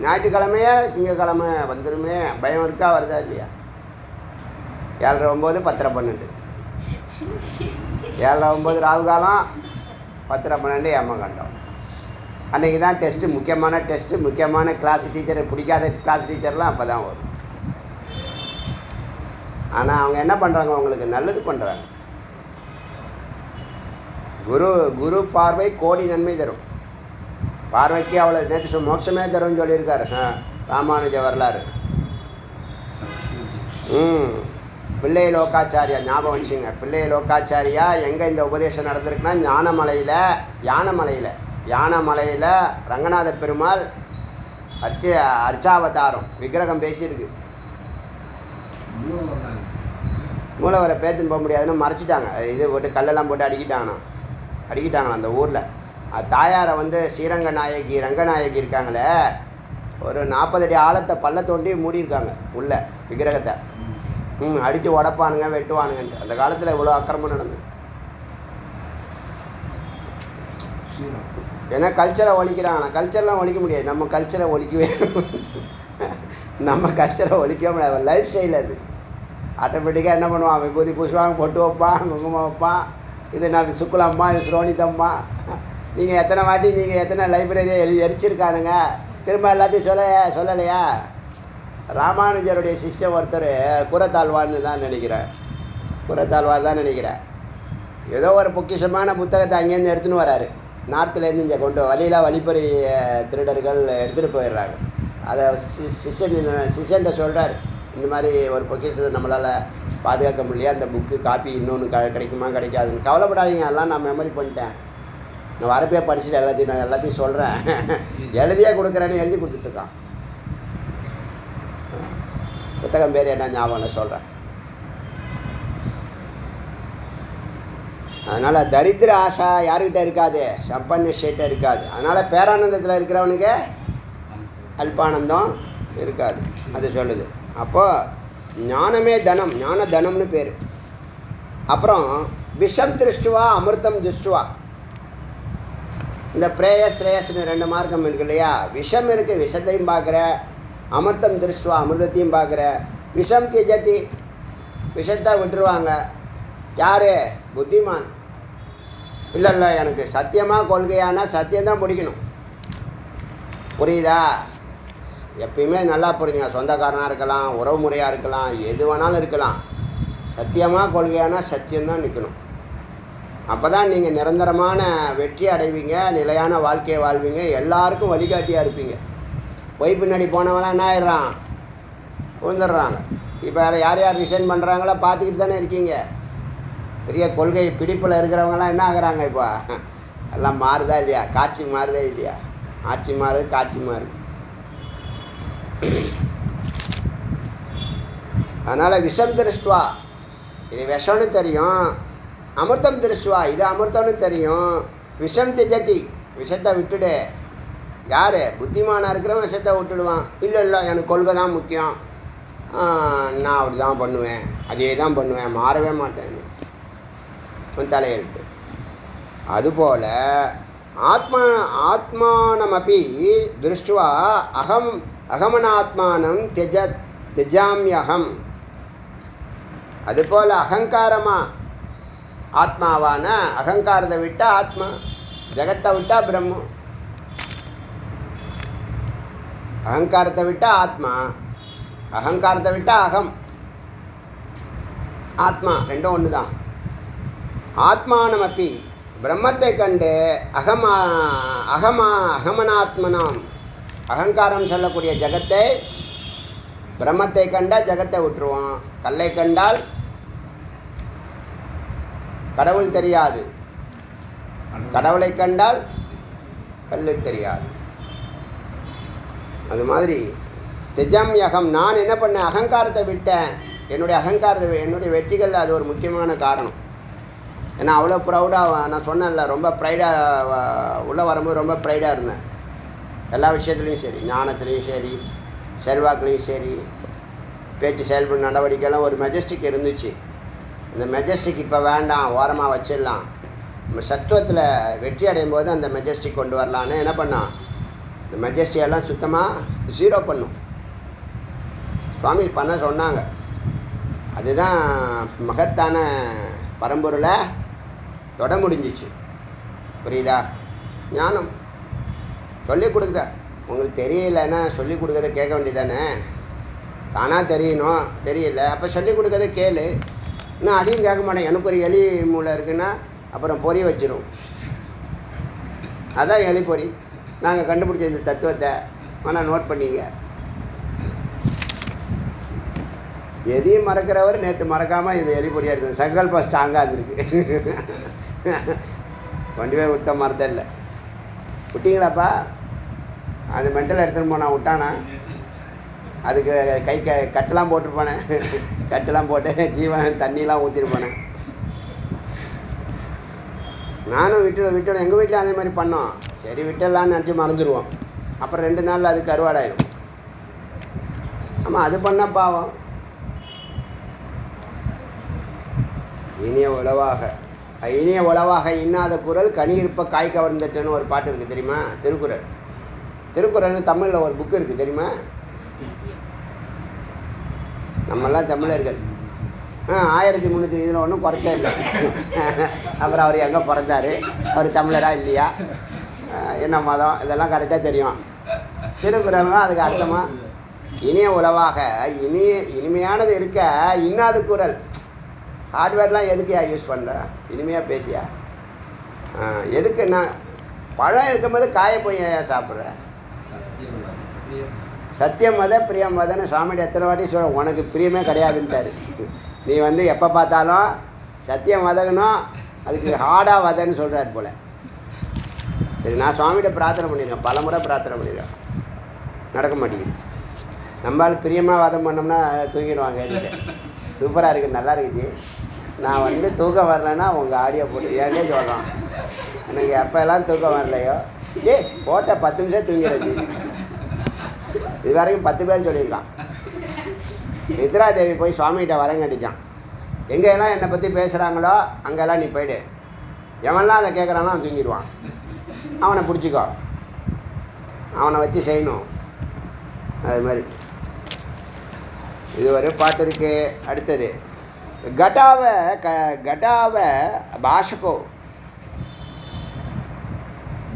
A: ஞாயிற்றுக்கிழமையே திங்கக்கிழமை வந்துடுமே, பயம் இருக்கா? வருதா இல்லையா? 7:09 10:12 7:09 ராகு காலம், 10:12 ஏமகண்டம். அன்றைக்கி தான் டெஸ்ட்டு, முக்கியமான டெஸ்ட்டு, முக்கியமான கிளாஸ் டீச்சர். பிடிக்காத கிளாஸ் டீச்சர்லாம் அப்போ தான் வரும். ஆனால் அவங்க என்ன பண்ணுறாங்க? அவங்களுக்கு நல்லது பண்ணுறாங்க. குரு பார்வை கோடி நன்மை தரும். பார்வைக்கு அவ்வளோ நேற்று மோட்சமே தரும்னு சொல்லியிருக்காரு ராமானுஜ வரலாறு. பிள்ளை லோகாச்சாரியா ஞாபகம் வச்சுங்க. பிள்ளை லோகாச்சாரியா எங்கே இந்த உபதேசம் நடந்திருக்குன்னா யானமலையில் ரங்கநாத பெருமாள் அர்ச்சாவதாரம் விக்கிரகம் பேசியிருக்கு. மூலவரை பேத்துன்னு போக முடியாதுன்னு மறைச்சிட்டாங்க. இது போட்டு கல்லெல்லாம் போட்டு அடிக்கிட்டாங்களாம் அந்த ஊரில். தாயாரை வந்து ரங்கநாயகி இருக்காங்களே, ஒரு 40 அடி ஆழத்தை பள்ள தோண்டி மூடியிருக்காங்க உள்ள விக்கிரகத்தை. அடித்து உடப்பானுங்க, வெட்டுவானுங்கன்ட்டு. அந்த காலத்தில் இவ்வளோ அக்கிரமம் நடந்தது. ஏன்னா கல்ச்சரை ஒழிக்கிறாங்க. கல்ச்சர்லாம் ஒழிக்க முடியாது. நம்ம கல்ச்சரை ஒழிக்கவே முடியாது. லைஃப் ஸ்டைல் அது. ஆட்டோமேட்டிக்காக என்ன பண்ணுவான்? விபூதி பூசுவாங்க, பொட்டு வைப்பான், குங்குமம் வைப்பான். இது நான் சுக்குலம்மா, இது ஸ்ரோனிதம்மா. நீங்கள் எத்தனை லைப்ரரியை எரிச்சிருக்கானுங்க. திரும்ப எல்லாத்தையும் சொல்லலையா? ராமானுஜருடைய சிஷ்ய ஒருத்தர் புறத்தாழ்வான்னு தான் நினைக்கிறேன். ஏதோ ஒரு பொக்கிஷமான புத்தகத்தை அங்கேருந்து எடுத்துன்னு வராரு. நார்த்துலேருந்து இங்கே வழிப்பறி திருடர்கள் எடுத்துகிட்டு போயிடுறாங்க. அதை சிஷ்யன்ட்ட சொல்கிறார், இந்த மாதிரி ஒரு பொக்கிஷத்தை நம்மளால் பாதுகாக்க முடியல, அந்த புக்கு காப்பி இன்னொன்று கிடைக்குமா கிடைக்காதுன்னு. கவலைப்படாதீங்க, எல்லாம் நான் மெமரி பண்ணிட்டேன், நான் வரப்பே படிச்சுட்டு எல்லாத்தையும் சொல்கிறேன், எழுதியே கொடுக்குறேன்னு எழுதி கொடுத்துட்ருக்கான். புத்தகம் பேர் என்ன ஞாபகம் சொல்கிறேன். அதனால் தரித்திர ஆசா யாருக்கிட்ட இருக்காது? சம்பன்னிஷ்ட இருக்காது. அதனால் பேரானந்தத்தில் இருக்கிறவனுக்கு அல்பானந்தம் இருக்காது. அது சொல்லுது. அப்போது ஞானமே தனம், ஞான தனம்னு பேர். அப்புறம் விஷம் திருஷ்டுவா அமிர்தம் துஷ்டுவா. இந்த பிரேயஸ்ரேயஸ்னு 2 மார்க்கம் இருக்கு இல்லையா? விஷம் இருக்குது, விஷத்தையும் பார்க்குற. அமிர்தம் திருஷ்டுவா, அமிர்தத்தையும் பார்க்குற. விஷம் திஜதி, விஷத்தை விட்டுருவாங்க. யார்? புத்திமான். இல்லை எனக்கு சத்தியமாக கொள்கையான சத்தியம்தான் பிடிக்கணும். புரியுதா? எப்பயுமே நல்லா புரிஞ்சுங்க. சொந்தக்காரனாக இருக்கலாம், உறவு முறையாக இருக்கலாம், எது வேணாலும் இருக்கலாம். சத்தியமாக கொள்கையான சத்தியம்தான் நிற்கணும். அப்போ தான் நீங்கள் நிரந்தரமான வெற்றி அடைவீங்க, நிலையான வாழ்க்கையை வாழ்வீங்க, எல்லாருக்கும் வழிகாட்டியாக இருப்பீங்க. போய் பின்னாடி போனவெல்லாம் என்ன ஆயிடுறான், விழுந்துடுறாங்க. இப்போ யார் யார் ரிசைன் பண்ணுறாங்களோ பார்த்துக்கிட்டு தானே இருக்கீங்க. பெரிய கொள்கை பிடிப்பில் இருக்கிறவங்களாம் என்ன ஆகுறாங்க, இப்போ எல்லாம் மாறுதா இல்லையா, காட்சி மாறுதா இல்லையா, ஆட்சி மாறுது காட்சி மாறுது. அதனால் விஷம் திருஷ்டுவா, இது விஷம்னு தெரியும், அமிர்தம் திருஷ்டுவா, இது அமிர்தம்னு தெரியும். விஷம் திஜதி, விஷத்தை விட்டுடு. யார் புத்திமானாக இருக்கிறவன் விஷத்தை விட்டுடுவான். இல்லை இல்லை எனக்கு கொள்கை தான் முக்கியம், நான் அப்படி தான் பண்ணுவேன், அதே தான் பண்ணுவேன், மாறவே மாட்டேன், உன் தலையெழுத்து. அதுபோல் ஆத்மானமப்பி திருஷ்டுவா அகமனாத்மானம் திஜாமியகம். அதுபோல் அகங்காரமாக ஆத்மாவான அகங்காரத்தை விட்டால் ஆத்மா, ஜகத்தை விட்டால் பிரம்மம். அகங்காரத்தை விட்டால் ஆத்மா, அகங்காரத்தை விட்டால் அகம். ஆத்மா ரெண்டும் ஒன்று தான். ஆத்மானமப்பி பிரம்மத்தை கண்டு அகமனாத்மனாம், அகங்காரம் சொல்லக்கூடிய ஜகத்தை, பிரம்மத்தை கண்டால் ஜகத்தை விட்டுருவோம். கல்லை கண்டால் கடவுள் தெரியாது, கடவுளை கண்டால் கல்லு தெரியாது. அது மாதிரி திஜம் யகம், நான் என்ன பண்ணேன், அகங்காரத்தை விட்டேன். என்னுடைய அகங்காரத்தை, என்னுடைய வெற்றிகளில் அது ஒரு முக்கியமான காரணம். ஏன்னா அவ்வளோ ப்ரௌடாக, நான் சொன்னேன்ல, ரொம்ப ப்ரைடாக உள்ளே வரும்போது ரொம்ப ப்ரைடாக இருந்தேன். எல்லா விஷயத்துலேயும் சரி, ஞானத்துலேயும் சரி, செல்வாக்குலேயும் சரி, பேச்சு செயல்படும் நடவடிக்கைலாம் ஒரு மெஜஸ்டிக் இருந்துச்சு. இந்த மெஜஸ்டிக் இப்போ வேண்டாம், ஓரமாக வச்சிடலாம். நம்ம சத்துவத்தில் வெற்றி அடையும் போது அந்த மெஜஸ்டிக் கொண்டு வரலான்னு என்ன பண்ணான், இந்த மெஜஸ்டிக்கெல்லாம் சுத்தமாக ஜீரோ பண்ணும். சுவாமி பண்ண சொன்னாங்க. அதுதான் மகத்தான பரம்பொருளை தொட முடிஞ்சிச்சு. புரியுதா? ஞானம் சொல்லிக் கொடுங்க. உங்களுக்கு தெரியலைன்னா சொல்லிக் கொடுக்கறத கேட்க வேண்டியதானே. தானாக தெரியணும், தெரியல, அப்போ சொல்லிக் கொடுக்கறத கேளு. இன்னும் அதையும் கேட்க மாட்டேன். எனக்கு ஒரு எலி மூளை இருக்குன்னா அப்புறம் பொறி வச்சிரும். அதான் எலி பொறி. நாங்கள் கண்டுபிடிச்ச இந்த தத்துவத்தை ஆனால் நோட் பண்ணிங்க. எதையும் மறக்கிறவர் நேற்று மறக்காமல் இது எலி பொறியாக இருக்குது. சங்கல்பம் ஸ்ட்ராங்காக இருந்திருக்கு. கொண்டு போய் விட்ட மறத்த இல்லை. விட்டீங்களாப்பா? அது மென்டல் எடுத்துகிட்டு போனால் விட்டானா, அதுக்கு கட்டெலாம் போட்டுருப்பானே, கட்டெலாம் போட்டு ஜீவன் தண்ணிலாம் ஊற்றிருப்பானே. நானும் விட்டுடும். எங்கள் வீட்டில் அதே மாதிரி பண்ணோம். சரி விட்டுடலான்னு நினச்சி மறந்துடுவோம். அப்புறம் 2 நாளில் அது கருவாடாயிடும். ஆமாம், அது பண்ண பாவம். இனிய உளவாக இன்னாத குரல் கனி இருப்ப காய் கவர்ந்துட்டுன்னு ஒரு பாட்டு இருக்குது தெரியுமா? திருக்குறள்னு தமிழில் ஒரு புக்கு இருக்குது தெரியுமா? நம்மெல்லாம் தமிழர்கள். 1300 இதில் ஒன்றும் குறைச்சே இல்லை. அப்புறம் அவர் எங்கே பிறந்தார், அவர் தமிழரா இல்லையா, என்ன மதம், இதெல்லாம் கரெக்டாக தெரியும். திருக்குறள் தான் அதுக்கு அர்த்தமாக. இனிய உளவாக, இனிமையானது இருக்க இன்னாத குரல். ஹார்ட்வேர்லாம் எதுக்கு யூஸ் பண்ணுற? இனிமையாக பேசியா? எதுக்குன்னா பழம் இருக்கும்போது காய போய் சாப்பிட்ற. சத்தியம் பிரியம் மதன்னு சுவாமிகிட்ட எத்தனை வாட்டி சொல்ல, உனக்கு பிரியமே கிடையாதுன்ட்டார். நீ எப்போ பார்த்தாலும் சத்தியம் வதகணும், அதுக்கு ஹார்டாக வதன்னு சொல்கிறார் போல். சரி, நான் சுவாமிகிட்ட பிரார்த்தனை பண்ணியிருக்கேன், பல முறை பிரார்த்தனை பண்ணியிருக்கேன், நடக்க மாட்டேங்குது. நம்மளால் பிரியமாக வாதம் பண்ணோம்னா தூங்கிடுவாங்க. சூப்பராக இருக்குது, நல்லா இருக்குது. நான் தூக்கம் வரலைன்னா உங்கள் ஆடியோ போட்டு ஏன்னே சொல்கிறோம். எனக்கு எப்போல்லாம் தூக்கம் வரலையோ, போட்ட 10 நிமிஷம் தூங்கிடுறது. இது வரைக்கும் 10 பேர் சொல்லியிருக்கான். நித்ரா தேவி போய் சுவாமிகிட்ட வரங்கட்டிச்சான். எங்கெல்லாம் என்னை பற்றி பேசுகிறாங்களோ அங்கெல்லாம் நீ போய்டு, எவன்லாம் அதை கேட்குறானோ அவன் தூங்கிடுவான். அவனை பிடிச்சிக்கோ, அவனை வச்சு செய்யணும். அது மாதிரி இது ஒரு பாட்டு இருக்குது. அடுத்தது கட்டாவ பாஷகோ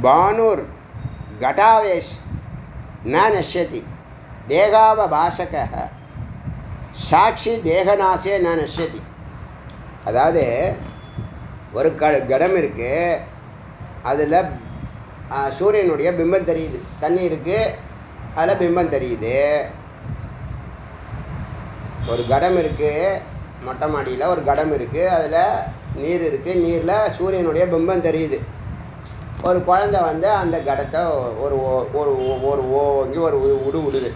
A: பானூர் கட்டாவேஷ் ந நஷ்யதி தேகாவ பாஷக சாட்சி தேகநாசே ந நஷ்யதி. அதாவது ஒரு கடம் இருக்குது, அதில் சூரியனுடைய பிம்பம் தெரியுது. தண்ணி இருக்குது, அதில் பிம்பம் தெரியுது. ஒரு கடம் இருக்குது, மொட்டை மாடியில் ஒரு கடம் இருக்குது, அதில் நீர் இருக்குது, நீரில் சூரியனுடைய பிம்பம் தெரியுது. ஒரு குழந்தை வந்து அந்த கடத்தை ஒரு ஒரு ஒரு ஓங்கி ஒரு விடுது.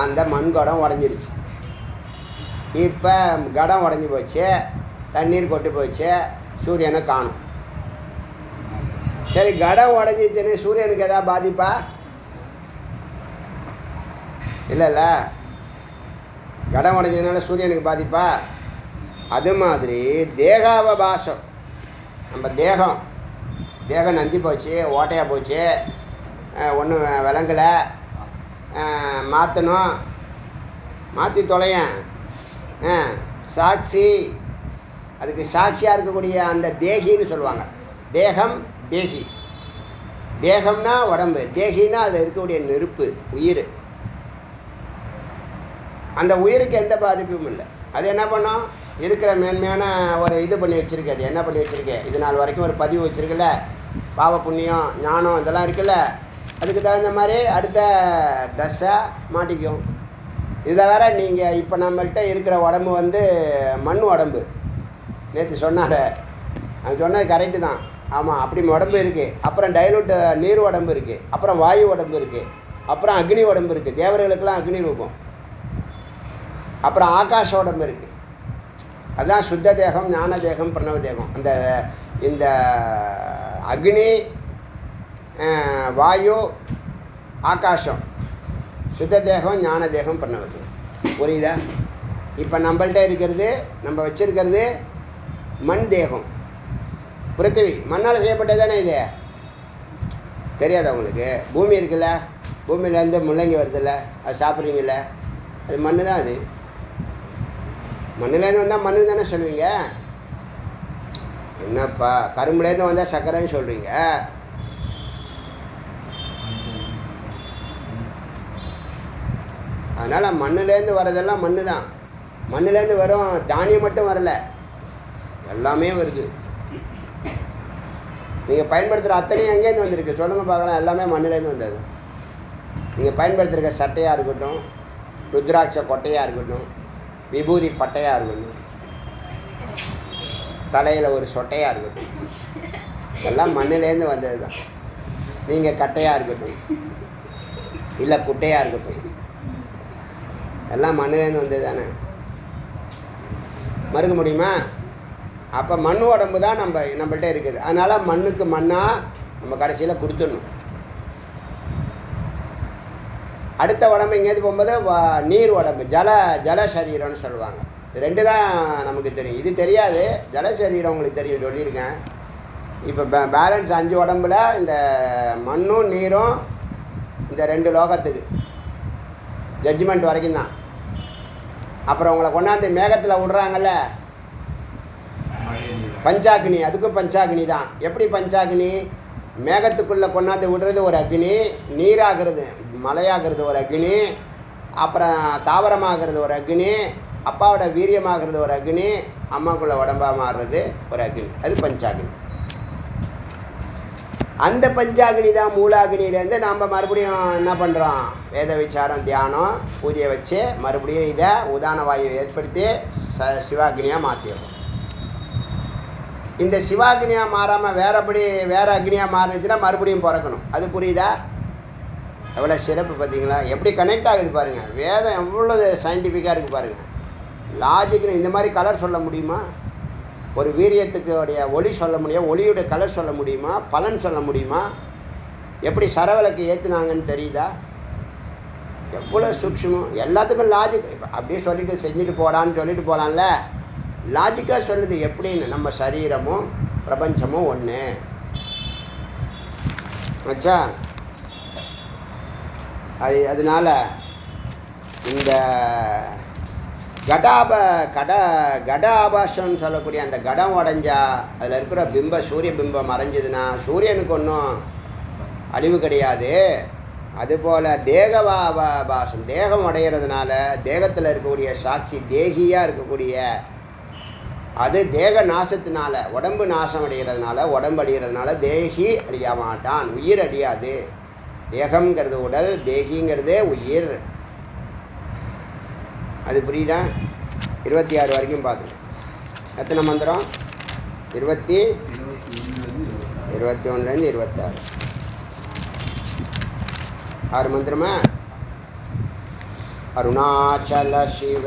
A: அந்த மண் குடம் உடஞ்சிருச்சு. இப்போ கடம் உடஞ்சி போச்சு, தண்ணீர் கொட்டி போச்சு, சூரியனை காணும். சரி, கடம் உடஞ்சிச்சுன்னு சூரியனுக்கு எதாவது பாதிப்பா? இல்லைல்ல, கடம் உடஞ்சதுனால சூரியனுக்கு பாதிப்பா? அது மாதிரி தேகாவபாசம், நம்ம தேகம் நஞ்சு போச்சு, ஓட்டையாக போச்சு, ஒன்றும் விளங்கலை, மாற்றணும், மாற்றி தொலையன். சாட்சி, அதுக்கு சாட்சியாக இருக்கக்கூடிய அந்த தேகின்னு சொல்லுவாங்க. தேகம், தேகி. தேகம்னா உடம்பு, தேகின்னா அதில் இருக்கக்கூடிய நெருப்பு, உயிர். அந்த உயிருக்கு எந்த பாதிப்பும் இல்லை. அது என்ன பண்ணோம்? இருக்கிற மேன்மையான ஒரு இது பண்ணி வச்சுருக்கு. அது என்ன பண்ணி வச்சுருக்கேன், இது நாள் வரைக்கும் ஒரு பதிவு வச்சுருக்குல்ல, பாவ புண்ணியம் ஞானம் இதெல்லாம் இருக்குல்ல, அதுக்கு தகுந்த மாதிரி அடுத்த ட்ரெஸ்ஸாக மாட்டிக்கும். இதில் வேறு நீங்கள் இப்போ நம்மள்கிட்ட இருக்கிற உடம்பு வந்து மண் உடம்பு. நேற்று சொன்னார், அவன் சொன்னது கரெக்டு தான். ஆமாம், அப்படி உடம்பு இருக்குது. அப்புறம் டைலூட் நீர் உடம்பு இருக்குது, அப்புறம் வாயு உடம்பு இருக்குது, அப்புறம் அக்னி உடம்பு இருக்குது, தேவர்களுக்கெல்லாம் அக்னி ரூபம், அப்புறம் ஆகாஷ உடம்பு இருக்குது. அதுதான் சுத்த தேகம், ஞான தேகம், பிரணவ தேகம். அந்த இந்த அக்னி, வாயு, ஆகாஷம், சுத்த தேகம், ஞான தேகம், பிரணவ தேகம். புரியுதா? இப்போ நம்மள்கிட்ட இருக்கிறது, நம்ம வச்சுருக்கிறது மண் தேகம், பிருத்திவி. மண்ணால் செய்யப்பட்டது தானே இது? தெரியாதா உங்களுக்கு? பூமி இருக்குல்ல, பூமியிலேருந்து முள்ளங்கி வருதில்ல, அது சாப்பிட்றீங்கல்ல, அது மண் தான். அது மண்ணிலேருந்து வந்தால் மண்ணு தானே சொல்லுவீங்க. என்னப்பா, கரும்புலேருந்து வந்தால் சர்க்கரைன்னு சொல்கிறீங்க. அதனால் மண்ணிலேருந்து வர்றதெல்லாம் மண்ணு தான். மண்ணிலேருந்து வரும் தானியம் மட்டும் வரலை, எல்லாமே வருது. நீங்கள் பயன்படுத்துகிற அத்தனையும் எங்கேருந்து வந்திருக்கு சொல்லுங்கள் பார்க்கலாம். எல்லாமே மண்ணிலேருந்து வந்தது. நீங்கள் பயன்படுத்துகிற சட்டையாக இருக்கட்டும், ருத்ராட்ச கொட்டையாக இருக்கட்டும், விபூதி பட்டையாக இருக்கட்டும், தலையில் ஒரு சொட்டையாக இருக்கட்டும், எல்லாம் மண்ணிலேருந்து வந்தது தான். நீங்கள் கட்டையாக இருக்கட்டும், இல்லை குட்டையாக இருக்கட்டும், எல்லாம் மண்ணிலேருந்து வந்தது தானே. மறுக்க முடியுமா? அப்போ மண் உடம்பு தான் நம்மள்கிட்ட இருக்குது. அதனால் மண்ணுக்கு மண்ணாக நம்ம கடைசியில் கொடுத்துடணும். அடுத்த உடம்பு எங்கேயாவது போகும்போது நீர் உடம்பு, ஜல சரீரம்னு சொல்லுவாங்க. இது ரெண்டு தான் நமக்கு தெரியும். இது தெரியாது, ஜல சரீரம் உங்களுக்கு தெரியும், சொல்லியிருக்கேன். இப்போ பேலன்ஸ் 5 உடம்புல இந்த மண்ணும் நீரும் இந்த 2 லோகத்துக்கு ஜட்ஜ்மெண்ட் வரைக்கும் தான். அப்புறம் உங்களை கொண்டாந்து மேகத்தில் விடுறாங்கல்ல, பஞ்சாக்னி, அதுக்கும் பஞ்சாக்னி தான். எப்படி பஞ்சாக்னி? மேகத்துக்குள்ளே கொண்டாந்து விடுறது ஒரு அக்னி, நீராகிறது மலையாகிறது ஒரு அக்னி, அப்புறம் தாவரமாகிறது ஒரு அக்னி, அப்பாவோட வீரியமாகிறது ஒரு அக்னி, அம்மாக்குள்ளே உடம்பாக மாறுறது ஒரு அக்னி. அது பஞ்சாக்னி. அந்த பஞ்சாக்னி தான் மூலாக்னியிலேருந்து நாம் மறுபடியும் என்ன பண்ணுறோம்? வேத விசாரம், தியானம், பூஜையை வச்சு மறுபடியும் இதை உதான வாயுவை ஏற்படுத்தி சிவாக்னியாக மாற்றிடுறோம். இந்த சிவாக்னியாக மாறாமல் வேறு அக்னியாக மாறினுச்சுன்னா மறுபடியும் பிறக்கணும். அது புரியுதா? எவ்வளோ சிறப்பு பார்த்தீங்களா? எப்படி கனெக்ட் ஆகுது பாருங்கள். வேதம் எவ்வளோ சயின்டிஃபிக்காக இருக்குது பாருங்கள். லாஜிக்கு இந்த மாதிரி கலர் சொல்ல முடியுமா? ஒரு வீரியத்துக்கு உடைய ஒளி சொல்ல முடியும், ஒளியுடைய கலர் சொல்ல முடியுமா, பலன் சொல்ல முடியுமா? எப்படி சரவிளக்கு ஏற்றுனாங்கன்னு தெரியுதா? எவ்வளோ சூக்ஷ்மம். எல்லாத்துக்கும் லாஜிக். அப்படியே சொல்லிட்டு செஞ்சுட்டு போடான்னு சொல்லிட்டு போகலான்ல, லாஜிக்காக சொல்லுது எப்படின்னு. நம்ம சரீரமும் பிரபஞ்சமும் ஒன்று வச்சா அதனால் இந்த கட ஆபாசம்னு சொல்லக்கூடிய அந்த கடம் உடஞ்சா அதில் இருக்கிற சூரிய பிம்பம் மறைஞ்சதுன்னா சூரியனுக்கு ஒன்றும் அழிவு கிடையாது. அதுபோல் தேகவாபாசம், தேகம் உடைகிறதுனால தேகத்தில் இருக்கக்கூடிய சாட்சி, தேகியாக இருக்கக்கூடிய அது தேக நாசத்தினால, உடம்பு நாசம் அடைகிறதுனால, உடம்பு அழிகிறதுனால தேகி அழிய மாட்டான், உயிர் அழியாது. தேகம்ங்கிறது உடல், தேகிங்கிறதே உயிர். அது புரியுதா? 26 வரைக்கும் பார்க்கணும். எத்தனை மந்திரம்? 21 26 6 மந்திரமா? அருணாச்சல சிவ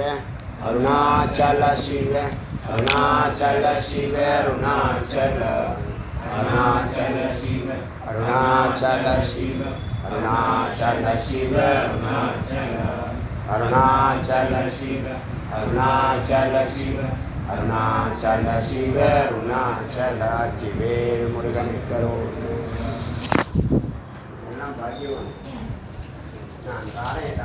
A: அருணாச்சல சிவ அருணாச்சல சிவ அருணாச்சல அருணாச்சல சிவ அருணாச்சல சிவ அருணாச்சல சிவ அருணாச்சல அருணாச்சல சிவ அருணாச்சல சிவ அருணாச்சல சிவ அருணாச்சல திவேல் முருகனுக்கரோ. எல்லாம் பாக்கியம். நான் தாரேன்.